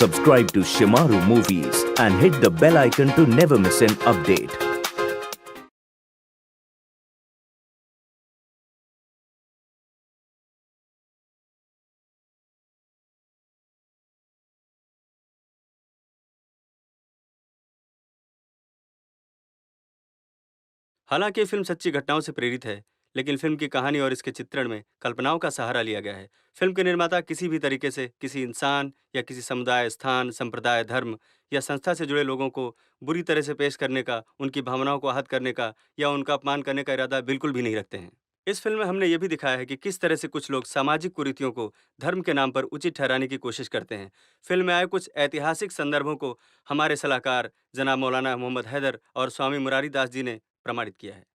subscribe to Shimaru Movies and hit the bell icon to never miss an update. हालांकि ये film सच्ची घटनाओं से प्रेरित है, लेकिन फिल्म की कहानी और इसके चित्रण में कल्पनाओं का सहारा लिया गया है। फिल्म के निर्माता किसी भी तरीके से किसी इंसान या किसी समुदाय, स्थान, संप्रदाय, धर्म या संस्था से जुड़े लोगों को बुरी तरह से पेश करने का, उनकी भावनाओं को आहत करने का या उनका अपमान करने का इरादा बिल्कुल भी नहीं रखते हैं। इस फिल्म में हमने ये भी दिखाया है कि किस तरह से कुछ लोग सामाजिक कुरीतियों को धर्म के नाम पर उचित ठहराने की कोशिश करते हैं। फिल्म में आए कुछ ऐतिहासिक संदर्भों को हमारे सलाहकार जनाब मौलाना मोहम्मद हैदर और स्वामी मुरारी दास जी ने प्रमाणित किया है।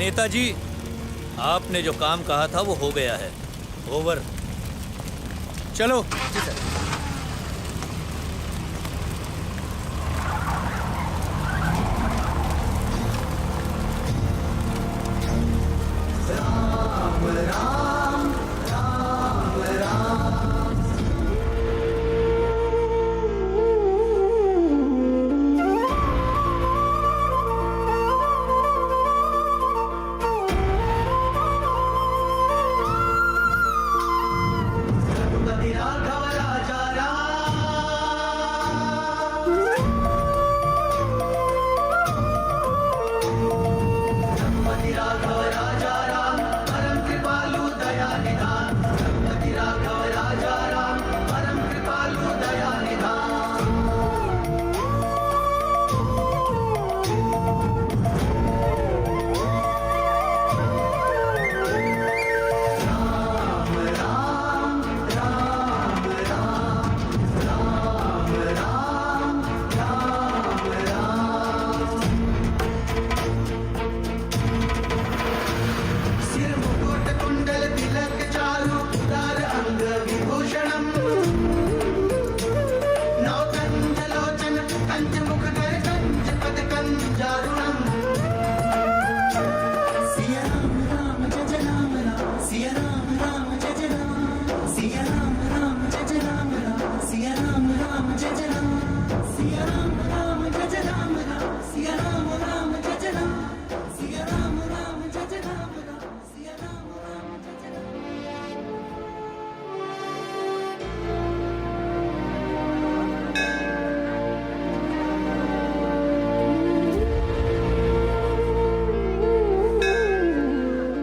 नेताजी, आपने जो काम कहा था वो हो गया है। ओवर। चलो। जी सर। राघव राजा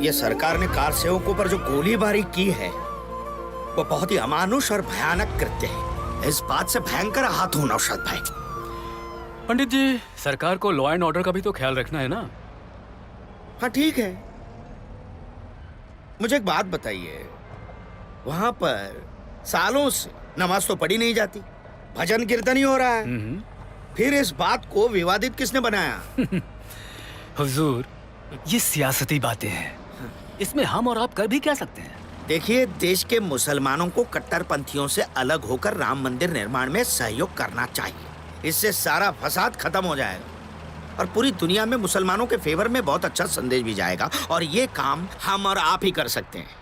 ये सरकार ने कार सेवकों पर जो गोलीबारी की है वो बहुत ही अमानुष और भयानक कृत्य है। इस बात से भयंकर आहत हूं नौशाद भाई। पंडित जी, सरकार को लॉ एंड ऑर्डर का भी तो ख्याल रखना है ना। हाँ ठीक है, मुझे एक बात बताइए, वहां पर सालों से नमाज तो पढ़ी नहीं जाती, भजन कीर्तन ही हो रहा है, फिर इस बात को विवादित किसने बनाया? हुजूर, ये सियासती बातें हैं, इसमें हम और आप कर भी क्या सकते हैं? देखिए, देश के मुसलमानों को कट्टरपंथियों से अलग होकर राम मंदिर निर्माण में सहयोग करना चाहिए। इससे सारा फसाद खत्म हो जाएगा और पूरी दुनिया में मुसलमानों के फेवर में बहुत अच्छा संदेश भी जाएगा, और ये काम हम और आप ही कर सकते हैं।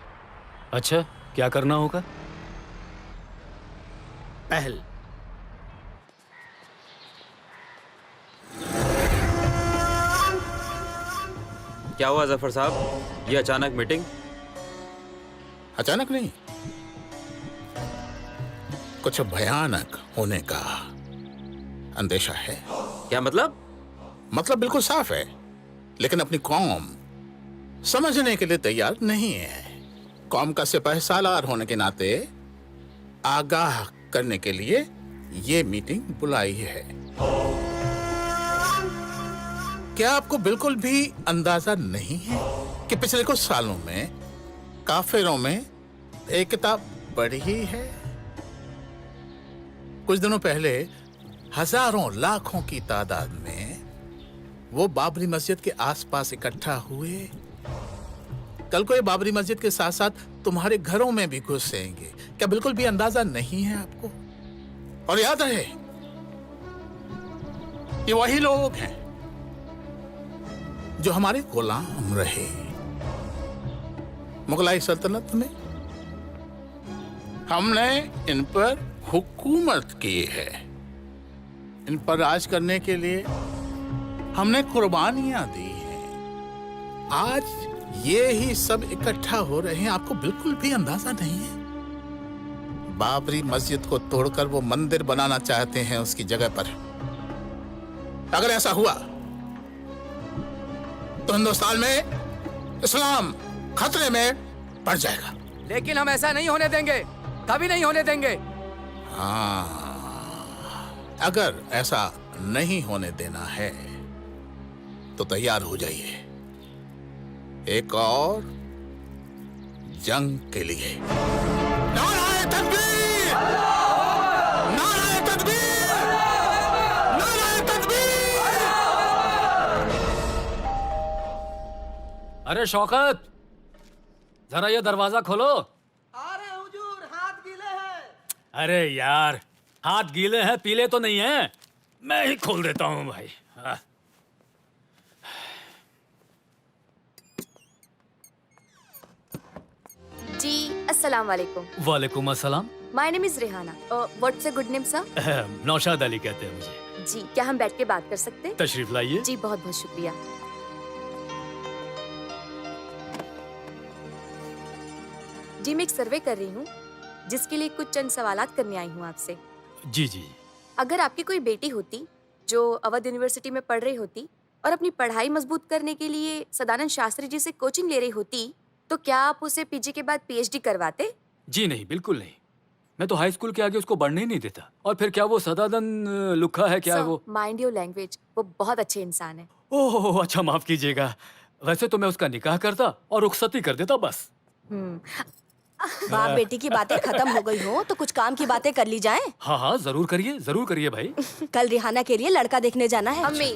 अच्छा, क्या करना होगा? पहल, क्या हुआ जफर साहब, ये अचानक मीटिंग? अचानक नहीं, कुछ भयानक होने का अंदेशा है। क्या मतलब? मतलब बिल्कुल साफ है, लेकिन अपनी कौम समझने के लिए तैयार नहीं है। कौम का सिपहसालार होने के नाते आगाह करने के लिए ये मीटिंग बुलाई है। क्या आपको बिल्कुल भी अंदाजा नहीं है कि पिछले कुछ सालों में काफिरों में एक किताब पढ़ी है? कुछ दिनों पहले हजारों लाखों की तादाद में वो बाबरी मस्जिद के आसपास इकट्ठा हुए। कल को ये बाबरी मस्जिद के साथ साथ तुम्हारे घरों में भी घुसेंगे। क्या बिल्कुल भी अंदाजा नहीं है आपको? और याद रहे, ये वही लोग हैं जो हमारे गुलाम रहे। मुगलाई सल्तनत में हमने इन पर हुकूमत की है, इन पर राज करने के लिए हमने कुर्बानियां दी हैं। आज ये ही सब इकट्ठा हो रहे हैं, आपको बिल्कुल भी अंदाजा नहीं है। बाबरी मस्जिद को तोड़कर वो मंदिर बनाना चाहते हैं उसकी जगह पर। अगर ऐसा हुआ तो हिंदुस्तान में इस्लाम खतरे में पड़ जाएगा। लेकिन हम ऐसा नहीं होने देंगे, कभी नहीं होने देंगे। हाँ, अगर ऐसा नहीं होने देना है तो तैयार हो जाइए एक और जंग के लिए। नाराए तकबीर! नाराए तकबीर! नाराए तकबीर! अरे शौकत, जरा ये दरवाजा खोलो। अरे हुजूर, हाथ गीले हैं। अरे यार, हाथ गीले हैं, पीले तो नहीं हैं। मैं ही खोल देता हूँ भाई। हाँ। जी अस्सलाम वालेकुम। वालेकुम अस्सलाम। My name is Rehana. What's a good name sir? Naushad Ali कहते हैं मुझे। जी, क्या हम बैठ के बात कर सकते हैं? तशरीफ लाइए। जी, बहुत बहुत शुक्रिया। जी, मैं एक सर्वे कर रही हूँ जिसके लिए कुछ चंद सवालात करने आई हूँ आपसे। जी जी। अगर आपकी कोई बेटी होती जो अवध यूनिवर्सिटी में पढ़ रही होती और अपनी पढ़ाई मजबूत करने के लिए सदानंद शास्त्री जी से कोचिंग ले रही होती, तो क्या आप उसे पीजी के बाद पीएचडी करवाते? जी नहीं, बिल्कुल नहीं। मैं तो हाई स्कूल के आगे उसको बढ़ने ही नहीं देता। और फिर क्या वो सदानंद लुखा है क्या? है वो? माइंड योर लैंग्वेज, वो बहुत अच्छे इंसान है। ओह अच्छा, माफ कीजिएगा। वैसे तो मैं उसका निकाह करता और रुखसती कर देता बस। बाप बेटी की बातें खत्म हो गई हो तो कुछ काम की बातें कर ली जाएं। हाँ हाँ, जरूर करिए भाई। कल रिहाना के लिए लड़का देखने जाना है। अम्मी,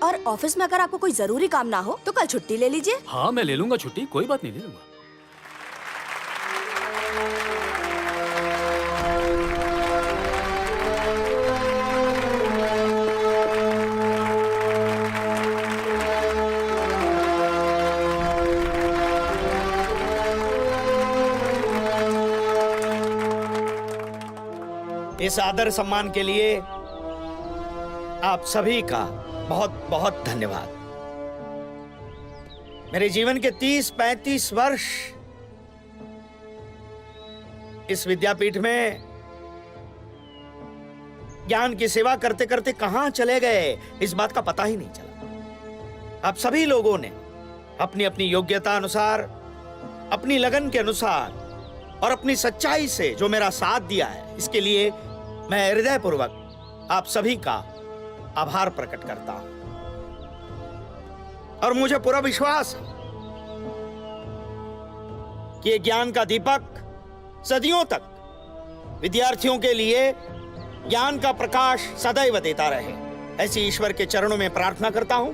और ऑफिस में अगर आपको कोई जरूरी काम ना हो तो कल छुट्टी ले लीजिए। हाँ, मैं ले लूंगा छुट्टी, कोई बात नहीं, ले लूंगा। इस आदर सम्मान के लिए आप सभी का बहुत बहुत धन्यवाद। मेरे जीवन के 30-35 वर्ष इस विद्यापीठ में ज्ञान की सेवा करते करते कहां चले गए, इस बात का पता ही नहीं चला। आप सभी लोगों ने अपनी अपनी योग्यता अनुसार, अपनी लगन के अनुसार और अपनी सच्चाई से जो मेरा साथ दिया है, इसके लिए मैं हृदयपूर्वक आप सभी का आभार प्रकट करता हूं। और मुझे पूरा विश्वास है कि ये ज्ञान का दीपक सदियों तक विद्यार्थियों के लिए ज्ञान का प्रकाश सदैव देता रहे। ऐसी ईश्वर के चरणों में प्रार्थना करता हूं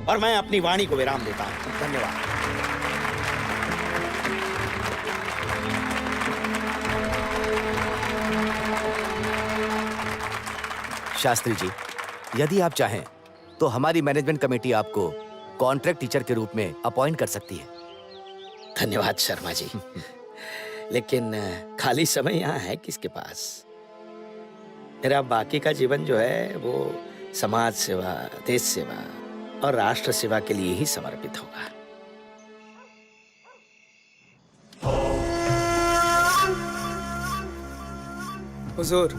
और मैं अपनी वाणी को विराम देता हूं। धन्यवाद। शास्त्री जी, यदि आप चाहें तो हमारी मैनेजमेंट कमेटी आपको कॉन्ट्रैक्ट टीचर के रूप में अपॉइंट कर सकती है। धन्यवाद शर्मा जी। लेकिन खाली समय यहाँ है किसके पास? मेरा बाकी का जीवन जो है वो समाज सेवा, देश सेवा और राष्ट्र सेवा के लिए ही समर्पित होगा। हुजूर,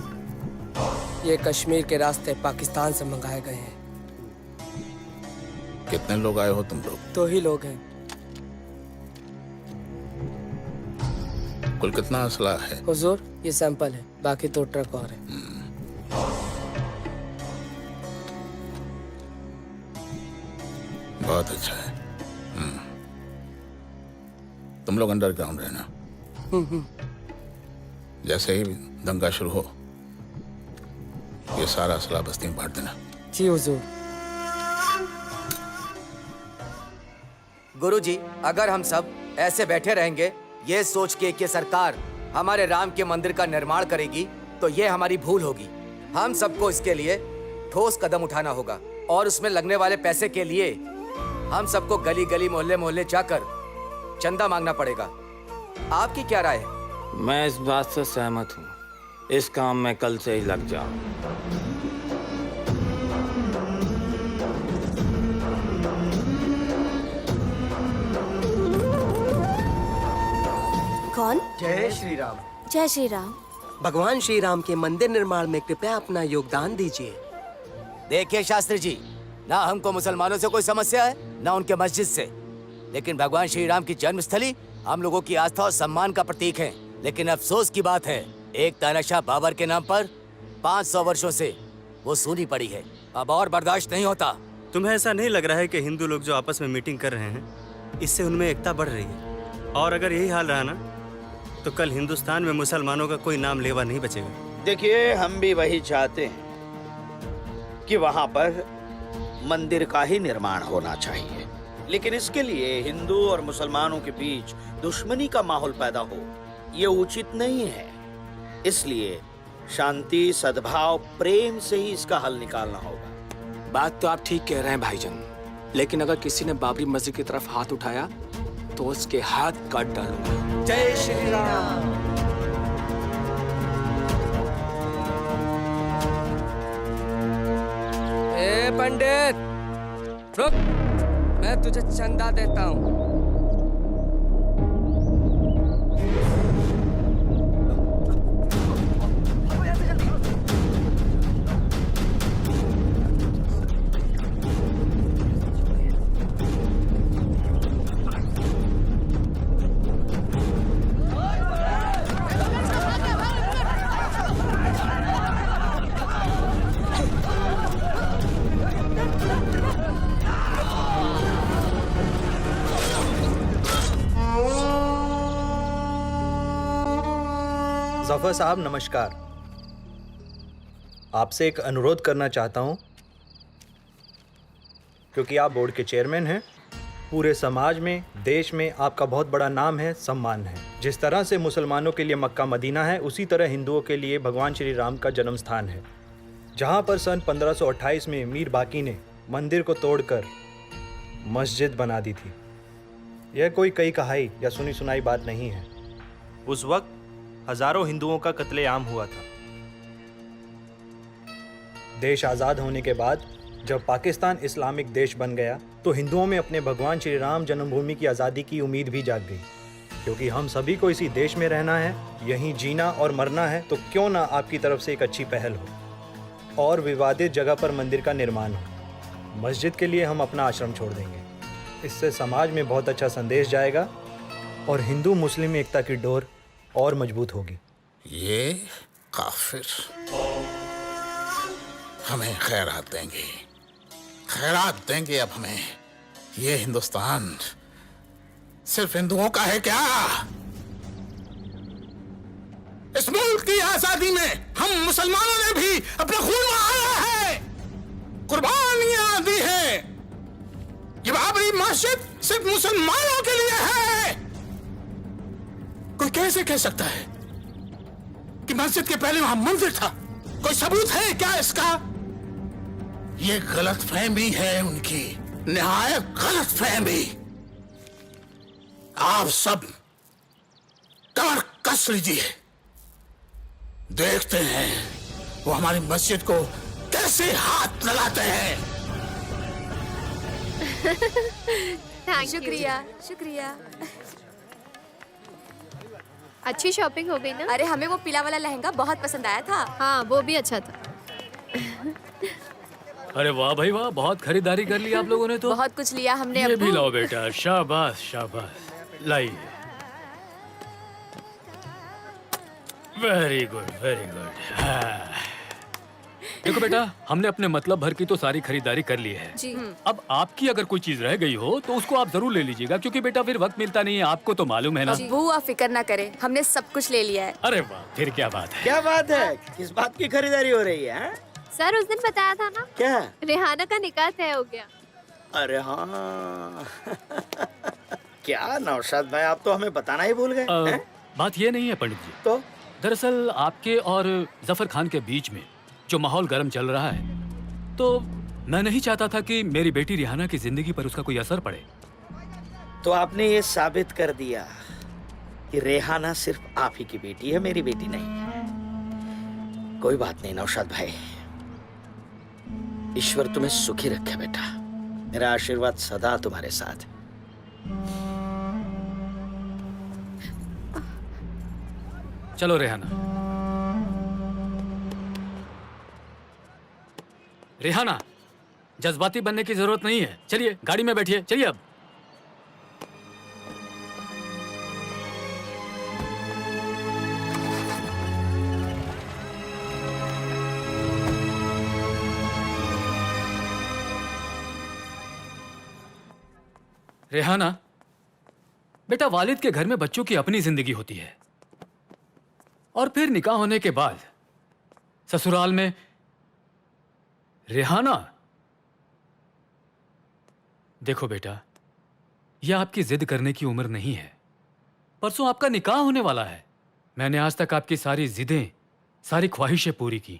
ये कश्मीर के रास्ते पाकिस्तान से मंगाए गए हैं। कितने लोग आए हो तुम लोग? 2 ही लोग हैं। कुल कितना असला है? हुजूर, ये सैंपल है, बाकी 2 ट्रक और हैं। बहुत अच्छा है। तुम लोग अंडरग्राउंड रहना। जैसे ही दंगा शुरू हो, ये सारा असला बस्ती में बांट देना। जी हुजूर। गुरुजी, अगर हम सब ऐसे बैठे रहेंगे ये सोच के कि सरकार हमारे राम के मंदिर का निर्माण करेगी, तो ये हमारी भूल होगी। हम सबको इसके लिए ठोस कदम उठाना होगा और उसमें लगने वाले पैसे के लिए हम सबको गली गली मोहल्ले मोहल्ले जाकर चंदा मांगना पड़ेगा। आपकी क्या राय है? मैं इस बात से सहमत हूँ। इस काम में कल से ही लग जाओ। कौन? जय श्री राम। जय श्री राम। भगवान श्री राम के मंदिर निर्माण में कृपया अपना योगदान दीजिए। देखिए शास्त्री जी, ना हमको मुसलमानों से कोई समस्या है, ना उनके मस्जिद से, लेकिन भगवान श्री राम की जन्मस्थली हम लोगों की आस्था और सम्मान का प्रतीक है। लेकिन अफसोस की बात है, एक तानाशाह बाबर के नाम पर 500 वर्षों से वो सूनी पड़ी है। अब और बर्दाश्त नहीं होता। तुम्हें ऐसा नहीं लग रहा है कि हिंदू लोग जो आपस में मीटिंग कर रहे हैं, इससे उनमें एकता बढ़ रही है? और अगर यही हाल रहा ना, तो कल हिंदुस्तान में मुसलमानों का कोई नाम लेवा नहीं बचेगा। देखिए, हम भी वही चाहते हैं कि वहां पर मंदिर का ही निर्माण होना चाहिए, लेकिन इसके लिए हिंदू और मुसलमानों के बीच दुश्मनी का माहौल पैदा हो, ये उचित नहीं है। इसलिए शांति, सद्भाव, प्रेम से ही इसका हल निकालना होगा। बात तो आप ठीक कह रहे हैं भाईजान, लेकिन अगर किसी ने बाबरी मस्जिद की तरफ हाथ उठाया तो उसके हाथ काट डालूंगा। जय श्री राम। ए पंडित, रुक, मैं तुझे चंदा देता हूँ। जफर साहब नमस्कार। आपसे एक अनुरोध करना चाहता हूं, क्योंकि आप बोर्ड के चेयरमैन हैं। पूरे समाज में, देश में आपका बहुत बड़ा नाम है, सम्मान है। जिस तरह से मुसलमानों के लिए मक्का मदीना है, उसी तरह हिंदुओं के लिए भगवान श्री राम का जन्म स्थान है, जहां पर सन 1528 में मीर बाकी ने मंदिर को तोड़कर मस्जिद बना दी थी। यह कोई कई कहाई या सुनी सुनाई बात नहीं है। उस वक्त हजारों हिंदुओं का कत्लेआम हुआ था। देश आज़ाद होने के बाद जब पाकिस्तान इस्लामिक देश बन गया, तो हिंदुओं में अपने भगवान श्री राम जन्मभूमि की आज़ादी की उम्मीद भी जाग गई। क्योंकि हम सभी को इसी देश में रहना है, यहीं जीना और मरना है, तो क्यों ना आपकी तरफ से एक अच्छी पहल हो और विवादित जगह पर मंदिर का निर्माण हो। मस्जिद के लिए हम अपना आश्रम छोड़ देंगे। इससे समाज में बहुत अच्छा संदेश जाएगा और हिंदू मुस्लिम एकता की डोर और मजबूत होगी। ये काफिर हमें खैरात देंगे, खैरात देंगे अब हमें। ये हिंदुस्तान सिर्फ हिंदुओं का है क्या? इस मुल्क की आजादी में हम मुसलमानों ने भी अपना खून बहाया है, कुर्बानियां दी है। ये बाबरी मस्जिद सिर्फ मुसलमानों के लिए है। कोई कैसे कह सकता है कि मस्जिद के पहले वहां मंदिर था? कोई सबूत है क्या इसका? ये गलतफहमी है उनकी, निहायत गलतफहमी। आप सब कमर कस लीजिए, देखते हैं वो हमारी मस्जिद को कैसे हाथ लगाते हैं। शुक्रिया शुक्रिया। अच्छी शॉपिंग हो गई ना? अरे हमें वो पीला वाला लहंगा बहुत पसंद आया था। हाँ वो भी अच्छा था। अरे वाह भाई वाह, बहुत खरीदारी कर ली आप लोगों ने तो। बहुत कुछ लिया हमने। ये अब्बू भी लाओ बेटा, शाबाश शाबाश, लाइए। Very good very good. देखो बेटा, हमने अपने मतलब भर की तो सारी खरीदारी कर ली है जी। अब आपकी अगर कोई चीज रह गई हो तो उसको आप जरूर ले लीजिएगा, क्योंकि बेटा फिर वक्त मिलता नहीं है, आपको तो मालूम है ना। अब्बू आप फिक्र ना करें, हमने सब कुछ ले लिया है। अरे वाह, फिर क्या बात है। क्या बात है? किस बात की खरीदारी हो रही है? सर उस दिन बताया था ना, क्या? रेहाना का निकाह तय हो गया। अरे हाँ क्या नौशाद भाई, आप तो हमें बताना ही भूल गए। बात ये नहीं है पंडित जी, तो दरअसल आपके और जफर खान के बीच में जो माहौल गर्म चल रहा है, तो मैं नहीं चाहता था कि मेरी बेटी रिहाना की जिंदगी पर उसका कोई असर पड़े। तो आपने ये साबित कर दिया कि रेहाना सिर्फ आप ही की बेटी है, मेरी बेटी नहीं। कोई बात नहीं नौशाद भाई, ईश्वर तुम्हें सुखी रखे बेटा। मेरा आशीर्वाद सदा तुम्हारे साथ। चलो रेहाना। रेहाना, जज्बाती बनने की जरूरत नहीं है, चलिए गाड़ी में बैठिए, चलिए अब। रेहाना बेटा, वालिद के घर में बच्चों की अपनी जिंदगी होती है, और फिर निकाह होने के बाद ससुराल में रेहाना। देखो बेटा, यह आपकी जिद करने की उम्र नहीं है। परसों आपका निकाह होने वाला है। मैंने आज तक आपकी सारी जिदें, सारी ख्वाहिशें पूरी की,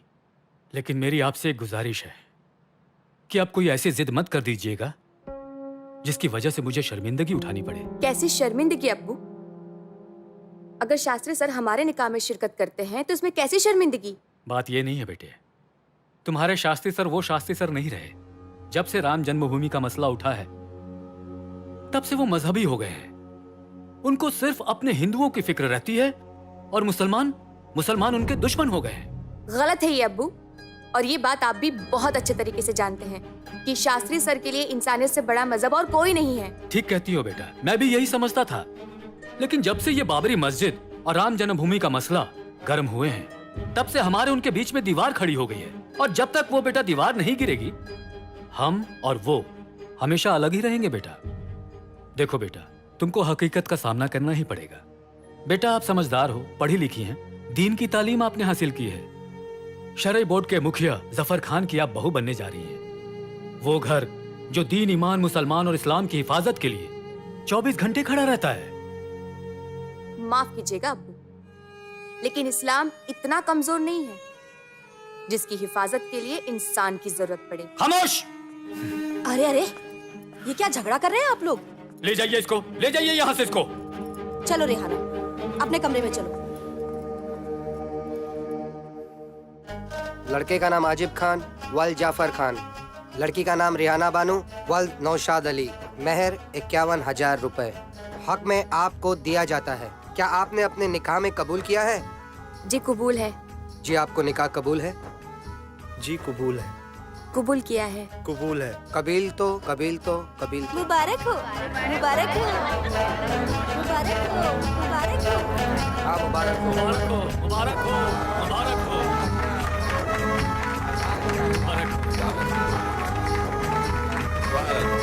लेकिन मेरी आपसे एक गुजारिश है कि आप कोई ऐसी जिद मत कर दीजिएगा जिसकी वजह से मुझे शर्मिंदगी उठानी पड़े। कैसी शर्मिंदगी अब्बू? अगर शास्त्री सर हमारे निकाह में शिरकत करते हैं तो इसमें कैसी शर्मिंदगी? बात ये नहीं है बेटे, तुम्हारे शास्त्री सर वो शास्त्री सर नहीं रहे। जब से राम जन्मभूमि का मसला उठा है तब से वो मजहबी हो गए हैं। उनको सिर्फ अपने हिंदुओं की फिक्र रहती है और मुसलमान उनके दुश्मन हो गए हैं। गलत है ये अब्बू, और ये बात आप भी बहुत अच्छे तरीके से जानते हैं कि शास्त्री सर के लिए इंसानियत से बड़ा मजहब और कोई नहीं है। ठीक कहती हो बेटा, मैं भी यही समझता था, लेकिन जब से ये बाबरी मस्जिद और राम जन्मभूमि का मसला गर्म हुए हैं तब से हमारे उनके बीच में दीवार खड़ी हो गई है। और जब तक वो बेटा दीवार नहीं गिरेगी, हम और वो हमेशा अलग ही रहेंगे बेटा। देखो बेटा, तुमको हकीकत का सामना करना ही पड़ेगा। बेटा आप समझदार हो, पढ़ी लिखी हैं, दीन की तालीम आपने हासिल की है। शरई बोर्ड के मुखिया जफर खान की आप बहू बनने जा रही हैं। वो घर जो दीन, ईमान, मुसलमान और इस्लाम की हिफाजत के लिए 24 घंटे खड़ा रहता है। माफ कीजिएगा अब्बू, लेकिन इस्लाम इतना कमजोर नहीं है जिसकी हिफाजत के लिए इंसान की जरूरत पड़े। खामोश! अरे अरे, ये क्या झगड़ा कर रहे हैं आप लोग? ले जाइए इसको, ले जाइए यहाँ से इसको। चलो रेहाना, अपने कमरे में चलो। लड़के का नाम आजिब खान, वल जाफर खान। लड़की का नाम रिहाना बानू, वल नौशाद अली। मेहर 51,000 रुपए हक में आपको दिया जाता है। क्या आपने अपने निकाह में कबूल किया है? जी कबूल है। जी आपको निकाह कबूल है? जी कबूल है। कबूल किया है। कबूल है। कबील तो कबील तो कबील तो। मुबारक हो, मुबारक हो, मुबारक हो, मुबारक हो। हाँ मुबारक हो, मुबारक हो, मुबारक हो, मुबारक हो, मुबारक मुबारक हो।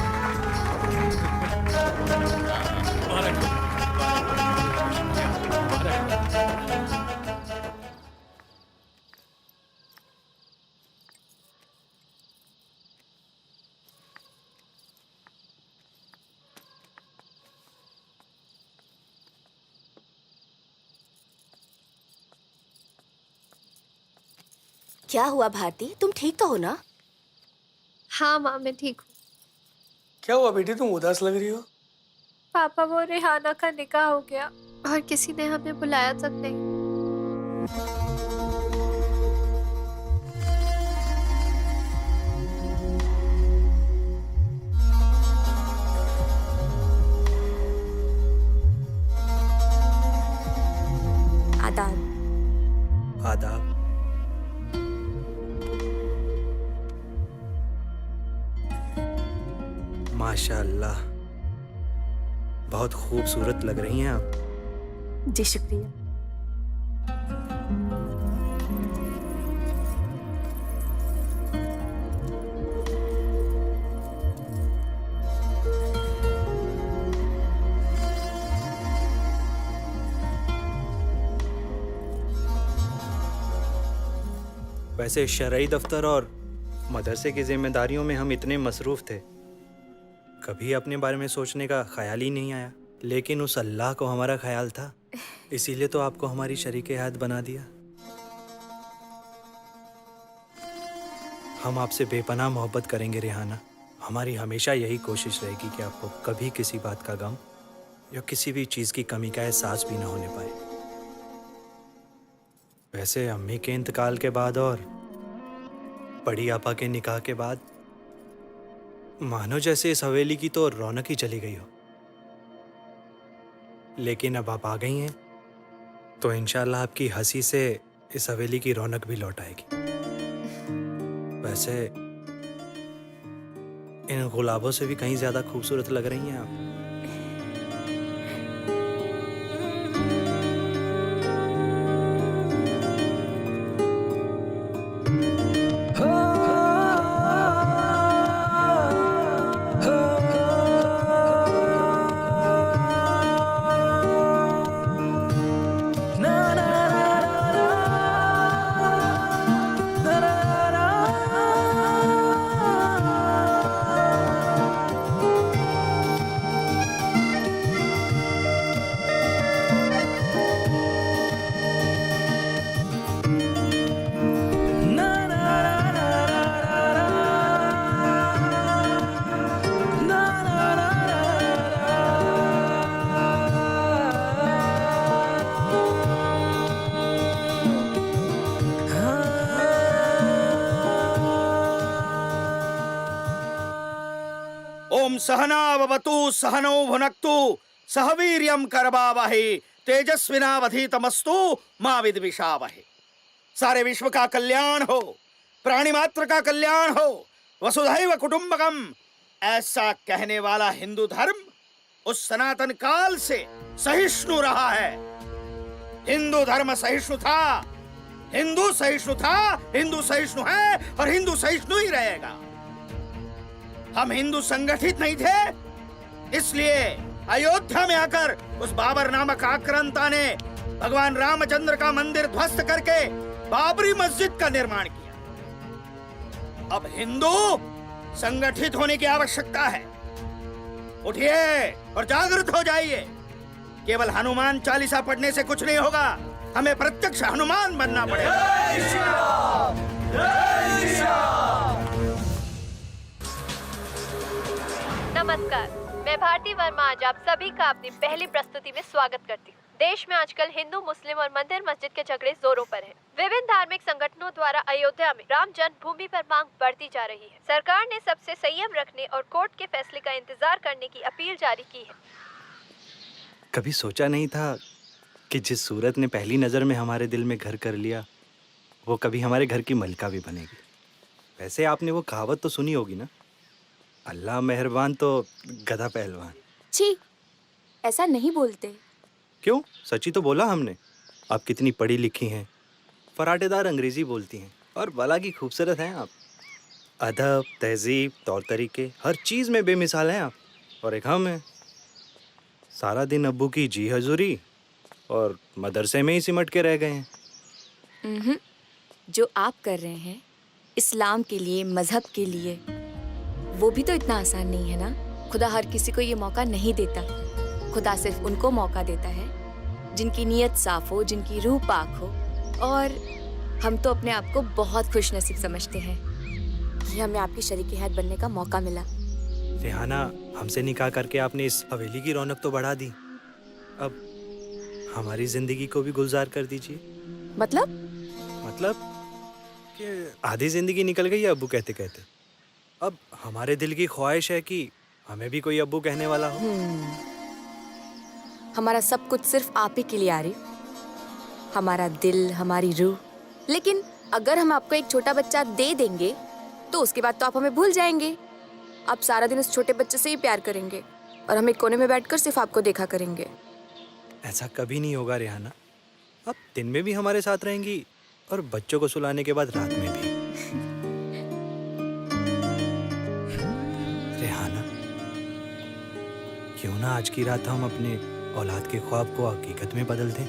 क्या हुआ भारती, तुम ठीक तो हो ना? हाँ माँ, मैं ठीक हूँ। क्या हुआ बेटी, तुम उदास लग रही हो? पापा, वो रेहाना का निकाह हो गया और किसी ने हमें बुलाया तक नहीं। आदाब। आदाब। माशाअल्लाह, बहुत खूबसूरत लग रही हैं आप। जी शुक्रिया। वैसे शरई दफ्तर और मदरसे की जिम्मेदारियों में हम इतने मसरूफ थे, कभी अपने बारे में सोचने का ख्याल ही नहीं आया। लेकिन उस अल्लाह को हमारा ख्याल था, इसीलिए तो आपको हमारी शरीके हयात बना दिया। हम आपसे बेपनाह मोहब्बत करेंगे रेहाना। हमारी हमेशा यही कोशिश रहेगी कि आपको कभी किसी बात का गम या किसी भी चीज़ की कमी का एहसास भी ना होने पाए। वैसे अम्मी के इंतकाल के बाद और बड़ी आपा के निकाह के बाद मानो जैसे इस हवेली की तो रौनक ही चली गई हो। लेकिन अब आप आ गई हैं तो इंशाल्लाह आपकी हंसी से इस हवेली की रौनक भी लौट आएगी। वैसे इन गुलाबों से भी कहीं ज्यादा खूबसूरत लग रही हैं आप। ओम सहनावतु सहनौ भुनक्तु सह वीर्यं करवावहै तेजस्विनावधीतमस्तु मां विद्विषावहै। सारे विश्व का कल्याण हो, प्राणी मात्र का कल्याण हो, वसुधैव कुटुंबकम, ऐसा कहने वाला हिंदू धर्म उस सनातन काल से सहिष्णु रहा है। हिंदू धर्म सहिष्णु था, हिंदू सहिष्णु था, हिंदू सहिष्णु है और हिंदू सहिष्णु ही रहेगा। हम हिंदू संगठित नहीं थे, इसलिए अयोध्या में आकर उस बाबर नामक आक्रांता ने भगवान रामचंद्र का मंदिर ध्वस्त करके बाबरी मस्जिद का निर्माण किया। अब हिंदू संगठित होने की आवश्यकता है। उठिए और जागृत हो जाइए। केवल हनुमान चालीसा पढ़ने से कुछ नहीं होगा, हमें प्रत्यक्ष हनुमान बनना पड़ेगा। नमस्कार, मैं भारती वर्मा आज आप सभी का अपनी पहली प्रस्तुति में स्वागत करती हूँ। देश में आजकल हिंदू, मुस्लिम और मंदिर मस्जिद के झगड़े जोरों पर हैं। विभिन्न धार्मिक संगठनों द्वारा अयोध्या में राम जन्मभूमि पर मांग बढ़ती जा रही है। सरकार ने सबसे संयम रखने और कोर्ट के फैसले का इंतजार करने की अपील जारी की है। कभी सोचा नहीं था कि जिस सूरत ने पहली नजर में हमारे दिल में घर कर लिया, वो कभी हमारे घर की मलका भी बनेगी। वैसे आपने वो कहावत तो सुनी होगी ना, अल्लाह मेहरबान तो गधा पहलवान। छी, ऐसा नहीं बोलते। क्यों? सच्ची तो बोला हमने। आप कितनी पढ़ी लिखी हैं, फराटेदार अंग्रेजी बोलती हैं और भला की खूबसूरत हैं आप। अदब, तहजीब, तौर तरीके, हर चीज़ में बेमिसाल हैं आप। और एक हम हैं, सारा दिन अब्बू की जी हजूरी और मदरसे में ही सिमट के रह गए हैं। जो आप कर रहे हैं इस्लाम के लिए, मजहब के लिए, वो भी तो इतना आसान नहीं है ना। खुदा हर किसी को ये मौका नहीं देता। खुदा सिर्फ उनको मौका देता है जिनकी नीयत साफ हो, जिनकी रूह पाक हो। और हम तो अपने आप को बहुत खुशनसीब समझते हैं कि हमें आपकी शरीके हयात बनने का मौका मिला। रेहाना, हमसे निकाह करके आपने इस हवेली की रौनक तो बढ़ा दी, अब हमारी जिंदगी को भी गुलजार कर दीजिए। मतलब कि आधी जिंदगी निकल गई है अब्बू कहते कहते। अब हमारे दिल की ख्वाहिश है कि हमें भी कोई अब्बू कहने वाला हो। हमारा सब कुछ सिर्फ आप ही के लिए आरिफ, हमारा दिल, हमारी रूह। लेकिन अगर हम आपको एक छोटा बच्चा दे देंगे तो उसके बाद तो आप हमें भूल जाएंगे। आप सारा दिन उस छोटे बच्चे से ही प्यार करेंगे और हम एक कोने में बैठकर सिर्फ आपको देखा करेंगे। ऐसा कभी नहीं होगा रेहाना। अब दिन में भी हमारे साथ रहेंगी और बच्चों को सुलाने के बाद रात में भी। रेहाना, क्यों ना आज की रात हम अपने औलाद के ख्वाब को हकीकत में बदल दें।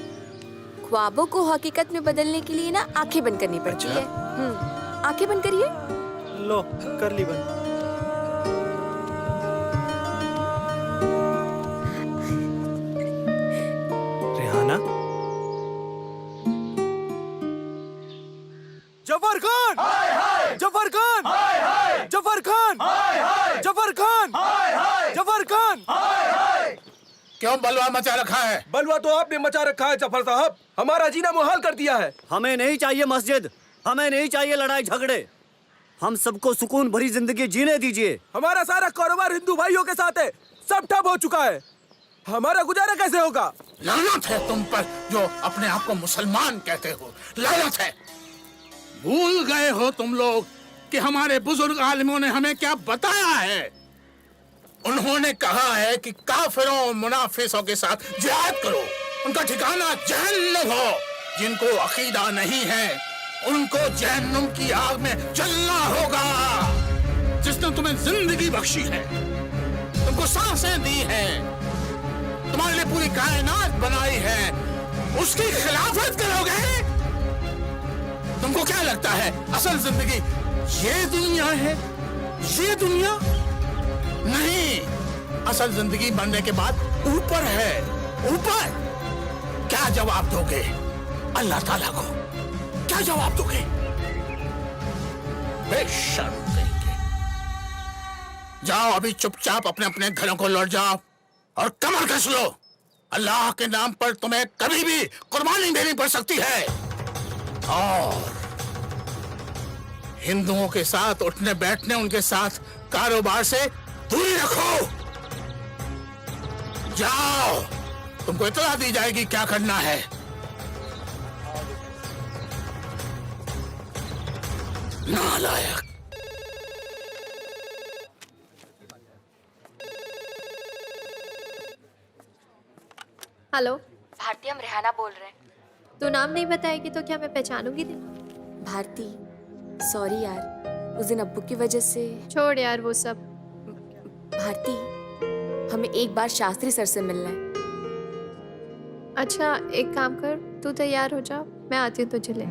ख्वाबों को हकीकत में बदलने के लिए ना आंखें बंद करनी पड़ती है। आंखें बंद करिए। लो, कर ली बंद। रेहाना, जफर खान, जफर खान, जफर खान, जफर खान, जफर खान। क्यों बलवा मचा रखा है? बलवा तो आपने मचा रखा है जफर साहब, हमारा जीना मुहाल कर दिया है। हमें नहीं चाहिए मस्जिद, हमें नहीं चाहिए लड़ाई झगड़े, हम सबको सुकून भरी जिंदगी जीने दीजिए। हमारा सारा कारोबार हिंदू भाइयों के साथ है, सब ठप हो चुका है, हमारा गुजारा कैसे होगा? लानत है तुम पर जो अपने आप को मुसलमान कहते हो, लानत है। भूल गए हो तुम लोग कि हमारे बुजुर्ग आलिमों ने हमें क्या बताया है। उन्होंने कहा है कि काफिरों मुनाफिसों के साथ जिहाद करो, उनका ठिकाना जहन्नुम हो। जिनको अकीदा नहीं है उनको जहन्नुम की आग में जलना होगा। जिसने तुम्हें जिंदगी बख्शी है, तुमको सांसें दी हैं, तुम्हारे लिए पूरी कायनात बनाई है, उसकी खिलाफत करोगे? तुमको क्या लगता है असल जिंदगी ये दुनिया है? ये दुनिया नहीं, असल जिंदगी बनने के बाद ऊपर है, ऊपर। क्या जवाब दोगे अल्लाह ताला को? क्या जवाब दोगे? बेशर्म कहेंगे। जाओ अभी चुपचाप अपने अपने घरों को लौट जाओ और कमर कस लो। अल्लाह के नाम पर तुम्हें कभी भी कुर्बानी देनी पड़ सकती है। और हिंदुओं के साथ उठने बैठने, उनके साथ कारोबार से दूरी रखो। जाओ, तुमको इत्तला दी जाएगी क्या करना है। नालायक। हेलो भारती, हम रेहाना बोल रहे हैं। तो नाम नहीं बताएगी तो क्या मैं पहचानूंगी? भारती, सॉरी यार, उस दिन अब्बू की वजह से। छोड़ यार वो सब। भारती, हमें एक बार शास्त्री सर से मिलना है। अच्छा एक काम कर, तू तैयार हो जा, मैं आती हूँ तुझे ले।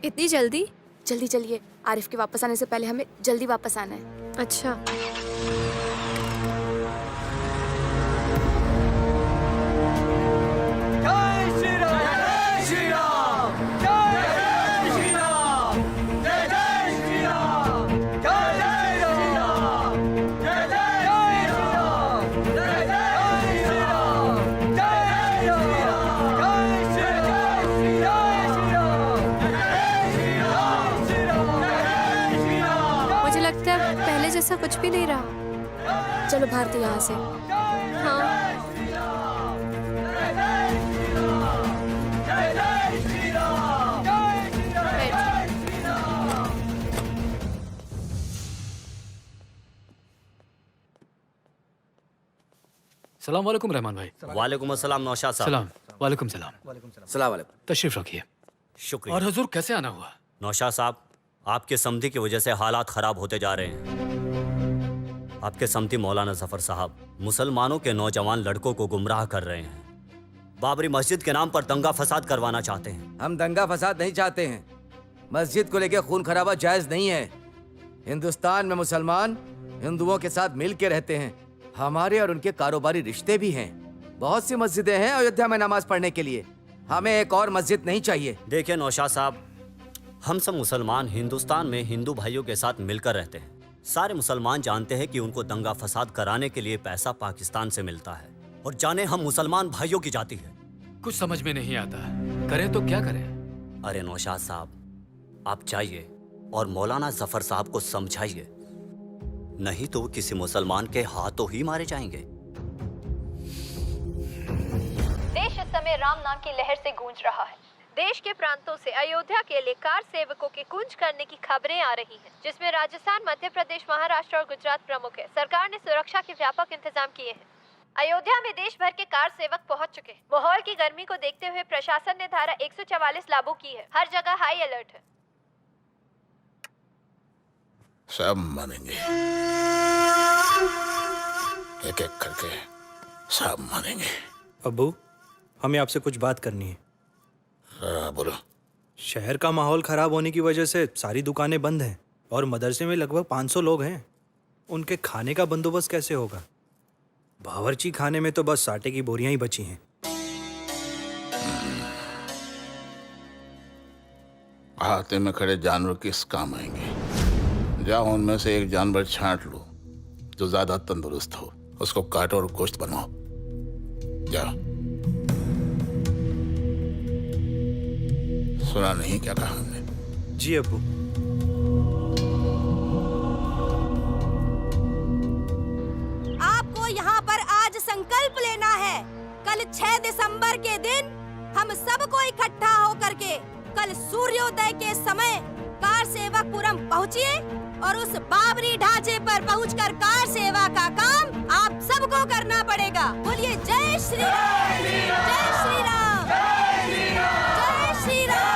इतनी जल्दी? जल्दी चलिए, आरिफ के वापस आने से पहले हमें जल्दी वापस आना है। अच्छा। ऐसा कुछ भी नहीं रहा। चलो भारती यहाँ से। हाँ सलाम वालेकुम रहमान भाई। वालेकुम अस्सलाम नौशाद साहब। सलाम वालेकुम सलाम। सलाम वालेकुम। तशरीफ रखिए। शुक्रिया। और हुजूर कैसे आना हुआ? नौशाद साहब, आपके समधी की वजह से हालात खराब होते जा रहे हैं। आपके समधी मौलाना जफर साहब मुसलमानों के नौजवान लड़कों को गुमराह कर रहे हैं। बाबरी मस्जिद के नाम पर दंगा फसाद करवाना चाहते हैं। हम दंगा फसाद नहीं चाहते हैं। मस्जिद को लेकर खून खराबा जायज नहीं है। हिंदुस्तान में मुसलमान हिंदुओं के साथ मिल के रहते हैं। हमारे और उनके कारोबारी रिश्ते भी हैं। बहुत सी मस्जिदें हैं अयोध्या में नमाज पढ़ने के लिए। हमें एक और मस्जिद नहीं चाहिए। देखिए नौशाद साहब, हम सब मुसलमान हिंदुस्तान में हिंदू भाइयों के साथ मिलकर रहते हैं। सारे मुसलमान जानते हैं कि उनको दंगा फसाद कराने के लिए पैसा पाकिस्तान से मिलता है, और जाने हम मुसलमान भाइयों की जाति है। कुछ समझ में नहीं आता, करें तो क्या करें? अरे नौशाद साहब, आप जाइए और मौलाना जफर साहब को समझाइए, नहीं तो वो किसी मुसलमान के हाथों ही मारे जाएंगे। देश इस समय राम नाम की लहर से गूंज रहा है। देश के प्रांतों से अयोध्या के लिए कार सेवकों के कूच करने की खबरें आ रही हैं, जिसमें राजस्थान, मध्य प्रदेश, महाराष्ट्र और गुजरात प्रमुख है। सरकार ने सुरक्षा के व्यापक इंतजाम किए हैं। अयोध्या में देश भर के कार सेवक पहुंच चुके हैं। माहौल की गर्मी को देखते हुए प्रशासन ने धारा 144 लागू की है। हर जगह हाई अलर्ट है। सब मानेंगे, एक एक करके सब मानेंगे। अब्बू, हमें आपसे कुछ बात करनी है। बोलो। शहर का माहौल खराब होने की वजह से सारी दुकानें बंद हैं और मदरसे में लगभग 500 लोग हैं। उनके खाने का बंदोबस्त कैसे होगा? बावर्ची खाने में तो बस आटे की बोरियां ही बची हैं। हाथे में खड़े जानवर किस काम आएंगे? जाओ उनमें से एक जानवर छांट लो जो ज्यादा तंदुरुस्त हो, उसको काटो और गोश्त बनाओ। जाओ। सुना नहीं क्या कहा हमने? जी अब्बू। आपको यहाँ पर आज संकल्प लेना है। कल 6 दिसंबर के दिन हम सबको इकट्ठा होकर के कल सूर्योदय के समय कार सेवकपुरम पहुँचिए और उस बाबरी ढांचे पर पहुंचकर कार सेवा का काम आप सबको करना पड़ेगा। बोलिए जय श्री राम, जय श्री राम, जय श्री राम।